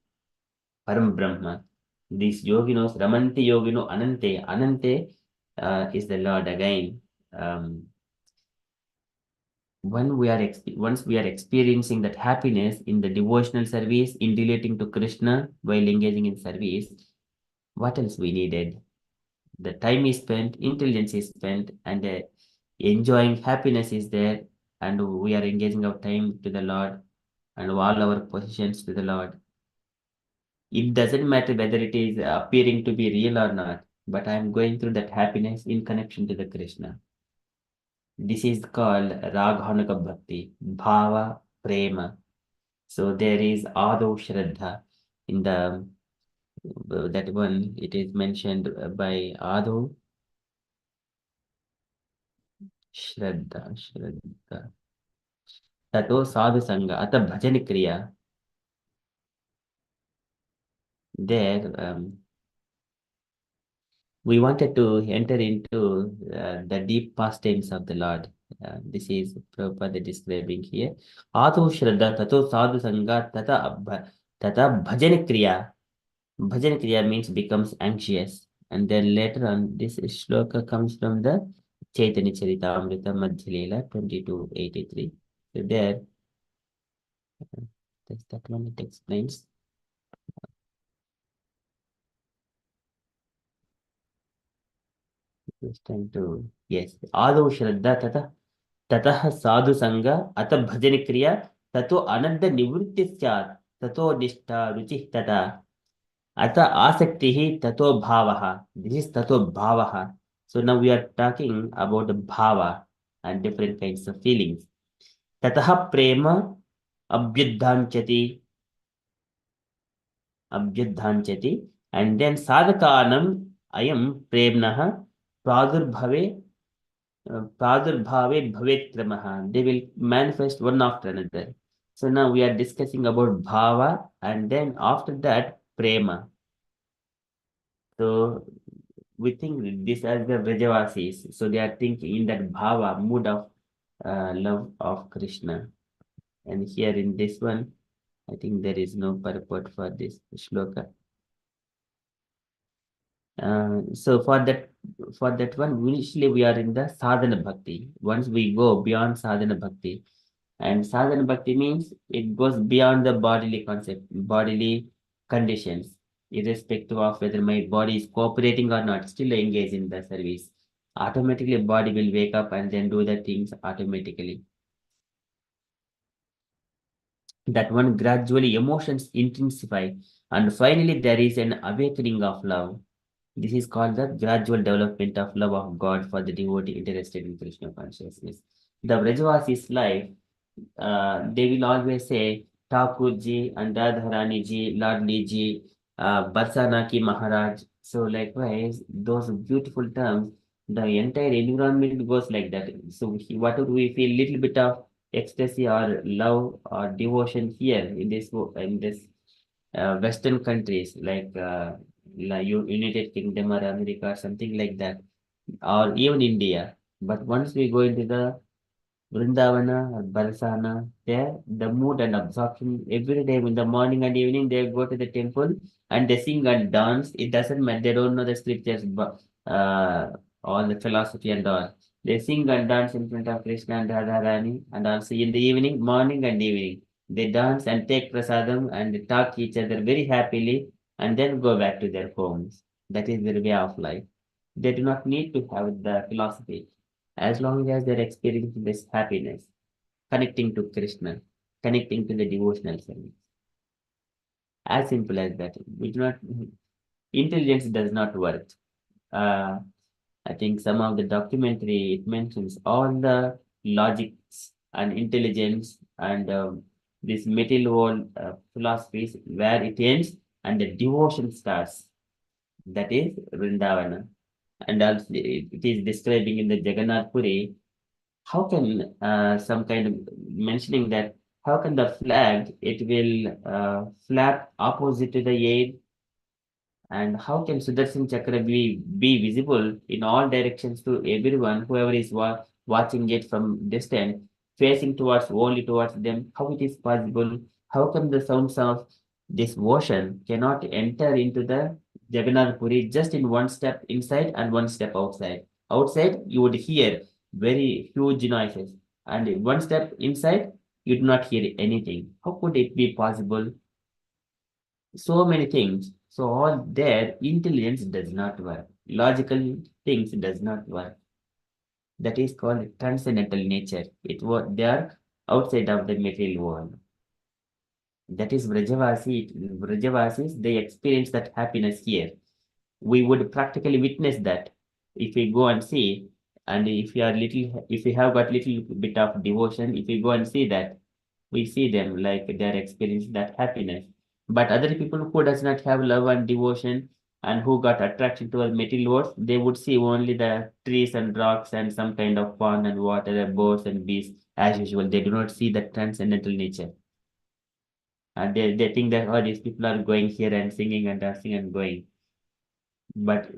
Param Brahma. These yoginos, Ramanti yogino Anante. Anante is the Lord again. Once we are experiencing that happiness in the devotional service, in relating to Krishna while engaging in service, what else we needed? The time is spent, intelligence is spent, and enjoying happiness is there, and we are engaging our time to the Lord and all our possessions to the Lord. It doesn't matter whether it is appearing to be real or not, but I am going through that happiness in connection to the Krishna. This is called Raghanaka Bhakti, Bhava Prema. So there is Ado Shraddha in the that one. It is mentioned by Ado Shraddha. Tato Sadhu Sangha, Ata Bhajan Kriya. There, we wanted to enter into the deep pastimes of the Lord. This is Prabhupada describing here. Ado Shraddha, Tato Sadhu Sangha, Tata Bhajan Kriya. Bhajan Kriya means becomes anxious. And then later on, this shloka comes from the Chaitanya Charitamrita Madhya Leela 2283. So there, that's that one it explains. Just trying to, yes. Ado Shraddha Tata Tatah Sadhu Sangha Ata Bhajan Kriya Tato Ananda Nivritti Syat Tato Nishtha Ruchih Tata Ata Asaktihi Tato Bhavaha. This is Tato Bhavaha. So now we are talking about the bhava and different kinds of feelings. Tataha prema abhyudhanchati, and then sadhakanam ayam premnaha pradurbhave bhavet kramaha. They will manifest one after another. So now we are discussing about bhava, and then after that prema. So we think this as the Vrajavasis. So they are thinking in that bhava, mood of love of Krishna. And here in this one, I think there is no purport for this shloka. So for that one, initially we are in the sadhana bhakti. Once we go beyond sadhana bhakti, and sadhana bhakti means it goes beyond the bodily concept, bodily conditions, irrespective of whether my body is cooperating or not, still engage in the service. Automatically, body will wake up and then do the things automatically. That one gradually emotions intensify, and finally there is an awakening of love. This is called the gradual development of love of God for the devotee interested in Krishna consciousness. The Vrajavasis life, they will always say Thakurji and Radharani ji, Ladli ji, Barsana ki Maharaj. So likewise, those beautiful terms, the entire environment goes like that. So what would we feel? Little bit of ecstasy or love or devotion here in this Western countries like United Kingdom or America, something like that, or even India. But once we go into the Vrindavana or Barsana, there the mood and absorption every day in the morning and evening they go to the temple and they sing and dance. It doesn't matter, they don't know the scriptures, but all the philosophy and all. They sing and dance in front of Krishna and Radharani, and also in the evening, morning and evening. They dance and take prasadam and talk each other very happily and then go back to their homes. That is their way of life. They do not need to have the philosophy as long as they're experiencing this happiness, connecting to Krishna, connecting to the devotional service. As simple as that. We do not, intelligence does not work. I think some of the documentary, it mentions all the logics and intelligence and this material world philosophies where it ends and the devotion starts. That is Vrindavana. And also it is describing in the Jagannath Puri, how can some kind of mentioning that how can the flag it will flap opposite to the air, and how can Sudarshan Chakra be visible in all directions to everyone, whoever is watching it from distance, facing towards only towards them? How it is possible? How come the sounds of this ocean cannot enter into the Jagannath Puri just in one step inside and one step outside? Outside, you would hear very huge noises, and in one step inside, you do not hear anything. How could it be possible? So many things. So all there, intelligence does not work. Logical things does not work. That is called transcendental nature. They are outside of the material world. That is Vrajavasis, they experience that happiness here. We would practically witness that if we go and see, and if we have got little bit of devotion, if we go and see that, we see them like they are experiencing that happiness. But other people who does not have love and devotion and who got attraction to material worlds, they would see only the trees and rocks and some kind of pond and water, and birds and beasts as usual. They do not see the transcendental nature. And they think that oh, these people are going here and singing and dancing and going. But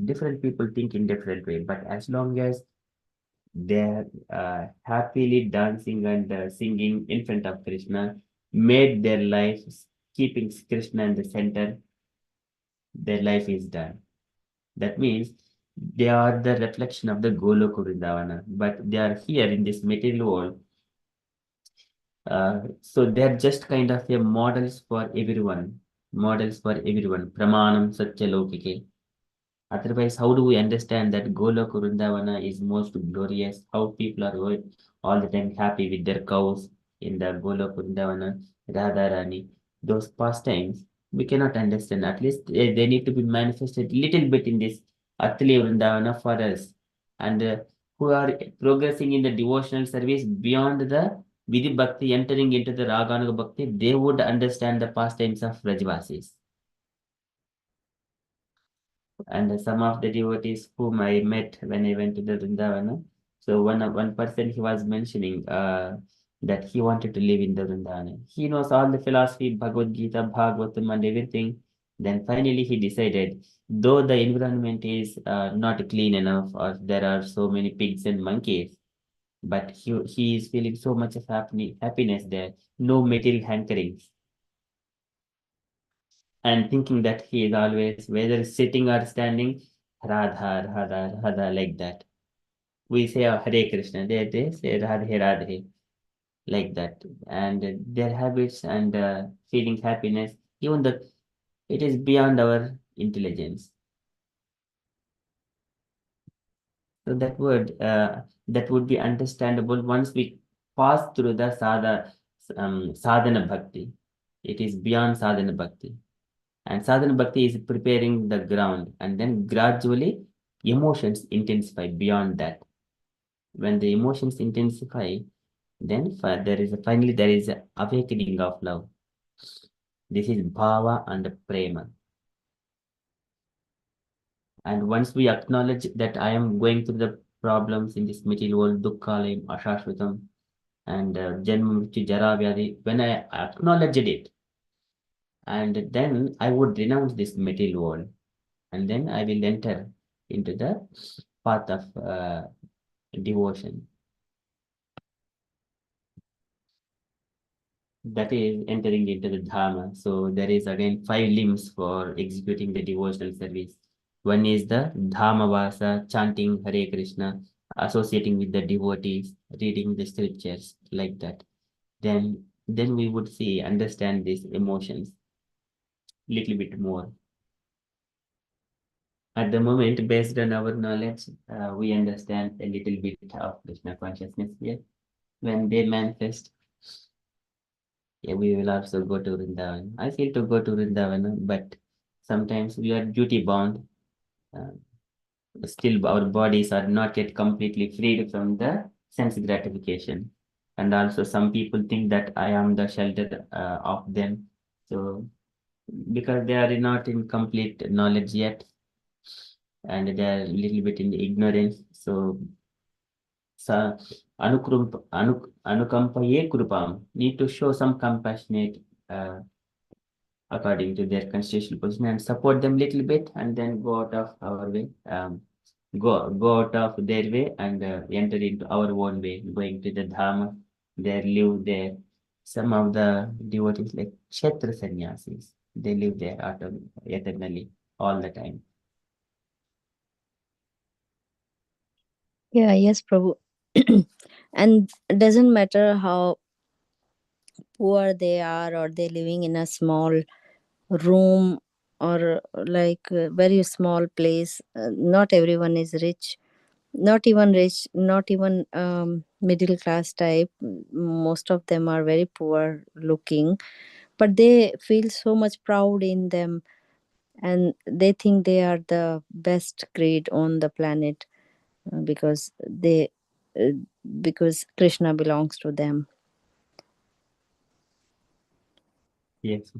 different people think in different way. But as long as they're happily dancing and singing in front of Krishna, made their lives keeping Krishna in the center, their life is done. That means they are the reflection of the Goloka Vrindavana, but they are here in this material world. So they're just kind of a models for everyone. Pramanam Satya Lokike. Otherwise, how do we understand that Goloka Vrindavana is most glorious? How people are all the time happy with their cows in the Goloka Vrindavana, Radharani, those pastimes, we cannot understand. At least they need to be manifested little bit in this Atli Vrindavana for us. And who are progressing in the devotional service beyond the Vidhi Bhakti, entering into the Raganuga Bhakti, they would understand the pastimes of Vrajavasis. And some of the devotees whom I met when I went to the Vrindavana. So one person he was mentioning that he wanted to live in the Vrindavana. He knows all the philosophy, Bhagavad Gita, Bhagavatam, and everything. Then finally he decided, though the environment is not clean enough, or there are so many pigs and monkeys, but he is feeling so much of happiness there. No material hankerings, and thinking that he is always, whether sitting or standing, Radha, Radha, Radha, like that. We say Hare Krishna, they say Radhe, Radhe, like that. And their habits and feeling happiness, even that it is beyond our intelligence. So that would be understandable once we pass through the sadhana bhakti. It is beyond sadhana bhakti. And sadhana bhakti is preparing the ground, and then gradually emotions intensify beyond that. When the emotions intensify, then finally there is a awakening of love. This is bhava and prema. And once we acknowledge that I am going through the problems in this material world, dukkhalayam, ashashvatam, and janma mrityu jara vyadi, when I acknowledged it, and then I would renounce this material world, and then I will enter into the path of devotion. That is entering into the Dharma. So there is again 5 limbs for executing the devotional service. One is the Dharma Vasa, chanting Hare Krishna, associating with the devotees, reading the scriptures, like that. Then we would understand these emotions little bit more. At the moment, based on our knowledge, we understand a little bit of Krishna consciousness here. When they manifest, yeah, we will also go to Vrindavan. I feel to go to Vrindavan, but sometimes we are duty bound. Uh, Still, our bodies are not yet completely freed from the sense gratification. And also, some people think that I am the shelter of them. So, because they are not in complete knowledge yet, and they are a little bit in ignorance. So, anukampaye krupam need to show some compassionate according to their constitutional position and support them little bit, and then go out of our way, go out of their way and enter into our own way, going to the Dhamma, there live there, some of the devotees like Kshetra sannyasis, they live there eternally all the time. Yeah, yes, Prabhu. And it doesn't matter how poor they are, or they're living in a small room, or like a very small place. Not everyone is rich. Rich, not even middle class type. Most of them are very poor looking, but they feel so much proud in them, and they think they are the best creed on the planet, because uh, because Krishna belongs to them. Yes,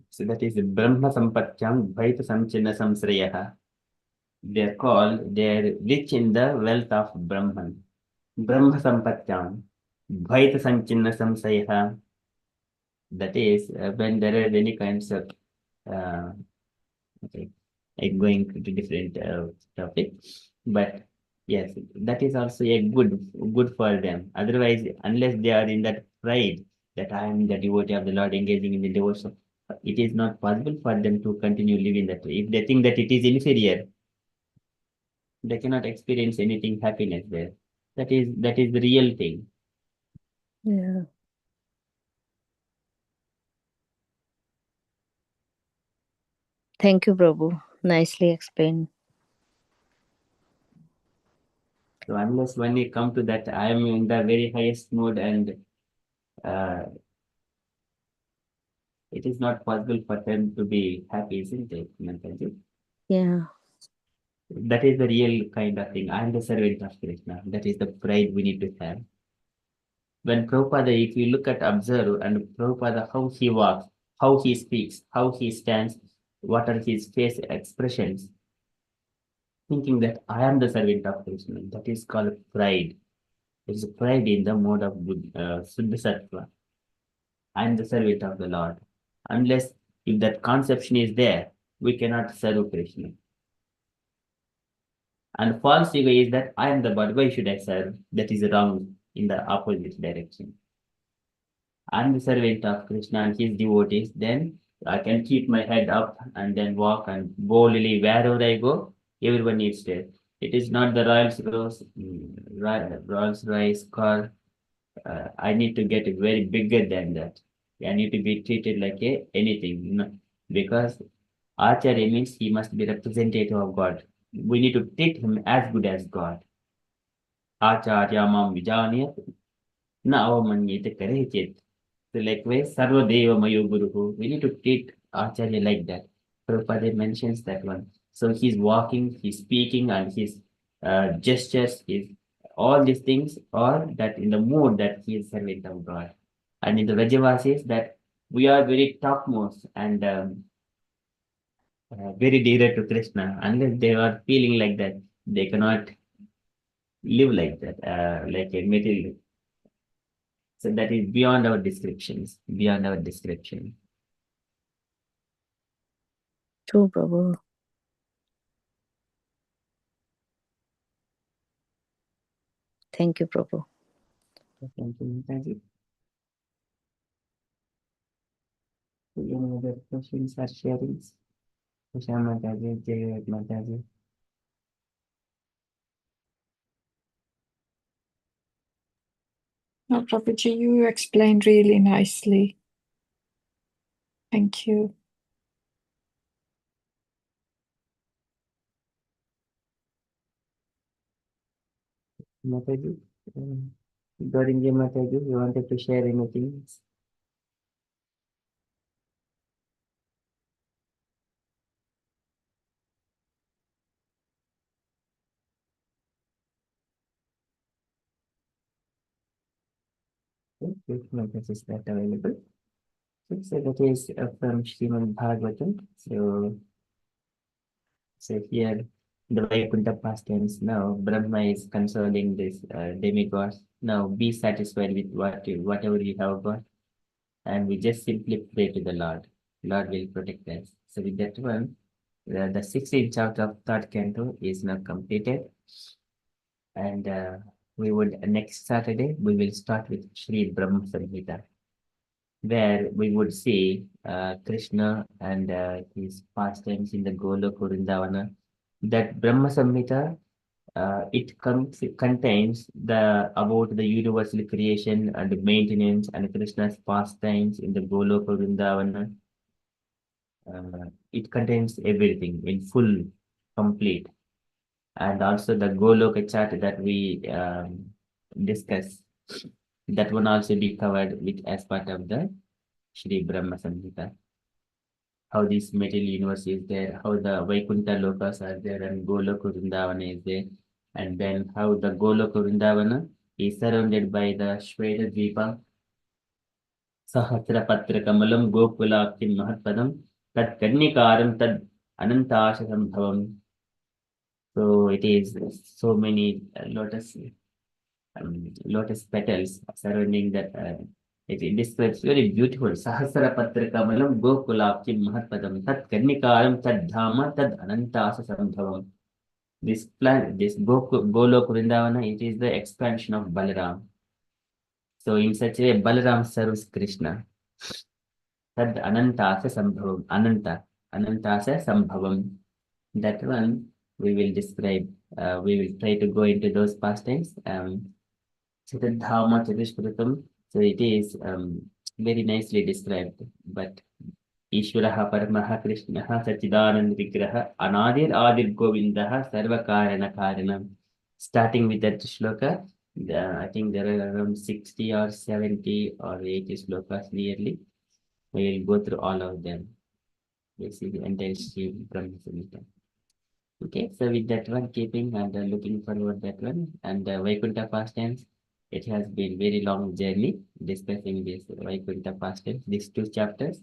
so that is Brahma Sampatyam Dvaita Samchina Samsrayaha. They're called, they're rich in the wealth of Brahman. Brahma Sampatyam Dvaita Samchina Samsrayaha. That is when there are many kinds of uh, okay, I'm going to different topic, but yes, that is also a good for them. Otherwise, unless they are in that pride that I am the devotee of the Lord, engaging in the devotion, it is not possible for them to continue living that way. If they think that it is inferior, they cannot experience anything happiness there. That is the real thing. Yeah. Thank you, Prabhu. Nicely explained. So unless when we come to that, I am in the very highest mode, and uh, it is not possible for them to be happy, isn't it, Mataji? Yeah. That is the real kind of thing. I am the servant of Krishna. That is the pride we need to have. When Prabhupada, if you look at, observe, and Prabhupada, how he walks, how he speaks, how he stands, what are his face expressions, thinking that I am the servant of Krishna, that is called pride. It is pride in the mode of Siddha Sattva. I am the servant of the Lord. Unless if that conception is there, we cannot serve Krishna. And false ego is that I am the body, why should I serve? That is wrong in the opposite direction. I am the servant of Krishna and his devotees, then I can keep my head up and then walk and boldly wherever I go, everyone needs it. It is not the Rolls Royce car. I need to get very bigger than that. I need to be treated like anything, because Acharya means he must be representative of God. We need to treat him as good as God. Acharya mam vijanyat na avamanyete karechit. So likewise, Sarvadeva Mayo Guruhu. We need to treat Acharya like that. Prabhupada mentions that one. So he's walking, he's speaking, and his gestures, his all these things are that in the mood that he is servant of God. And in the Vrajavasis that we are very topmost and very dear to Krishna. Unless they are feeling like that, they cannot live like that, like a material. So that is beyond our descriptions, beyond our description. True, Prabhu. Thank you, Prabhu. Thank you, Mataji. Any other questions or sharings? Usha Mataji, Jaya Mataji. No, Prabhuji, you explained really nicely. Thank you. Mataji, Garinja Mataji, you wanted to share anything? Yes, Mataji is that available. So that is from Srimad Bhagavatam. So here the Vaikuntha pastimes now, Brahma is consoling this demigod. Now be satisfied with whatever you have got, and we just simply pray to the Lord. Lord will protect us. So with that one, the 16th chapter of third canto is now completed, and we would next Saturday we will start with Sri Brahma Samhita. where we would see Krishna and his pastimes in the Golok Vrindavana. That Brahma Samhita, it contains the about the universal creation and maintenance and Krishna's pastimes in the Golok Vrindavana. It contains everything in full, complete. And also the Goloka chart that we discuss, that one also be covered with as part of the Shri Brahma Samhita. How this material universe is there, how the Vaikuntha Lokas are there, and Goloka Vrindavana is there, and then how the Goloka Vrindavana is surrounded by the Shweta Dvipa, Sahasra Patra Kamalam, Gokulakti Mahatpadam, Tad Kannikaram, Tad Anantasha Sambhavam. So it is so many lotus petals surrounding that. It describes very beautiful. Sahasra Patra Kamalam Gokulakti Mahatpadam Tat Kannikaram Tad Dhama Tad Anantasa Sambhavam. This plant, this Golok Vrindavana, it is the expansion of Balaram. So in such a way, Balaram serves Krishna. Tad Anantasa Sambhavam. Anantasa Sambhavam. That one we will describe. We will try to go into those pastimes. Chitadhama Chatushkritam. So it is very nicely described. But Ishvaraha Paramaha Krishnaha Sachidanand Vigraha Anadir Adir Govindaha Sarvakarana Karanam. Starting with that shloka, I think there are around 60 or 70 or 80 shlokas nearly. We will go through all of them. Basically, entire Sri Brahma Samhita. Okay, so with that one, keeping and looking forward that one, and Vaikuntha pastimes, it has been very long journey discussing this Vaikuntha pastimes, these two chapters.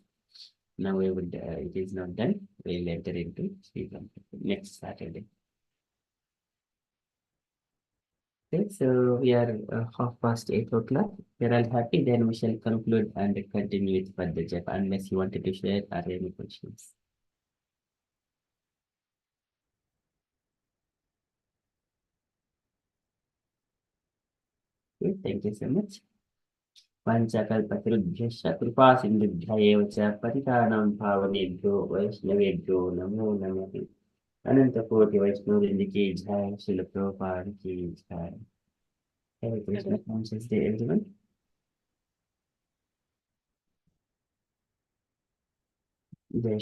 Now we would, it is not done. We'll enter into Sri Brahma next Saturday. Okay, so we are 8:30. We're all happy. Then we shall conclude and continue with further jap unless you wanted to share or any questions. Okay, thank you so much. पञ्चकल्पतरुभ्यश्च कृपासिन्धुभ्य एव च पतितानां पावनेभ्यो वैष्णवेभ्यो नमो नमः अनन्तकोटि वैष्णववृन्द की जय श्रील प्रभुपाद की जय Have a Krishna conscious day, everyone. Jai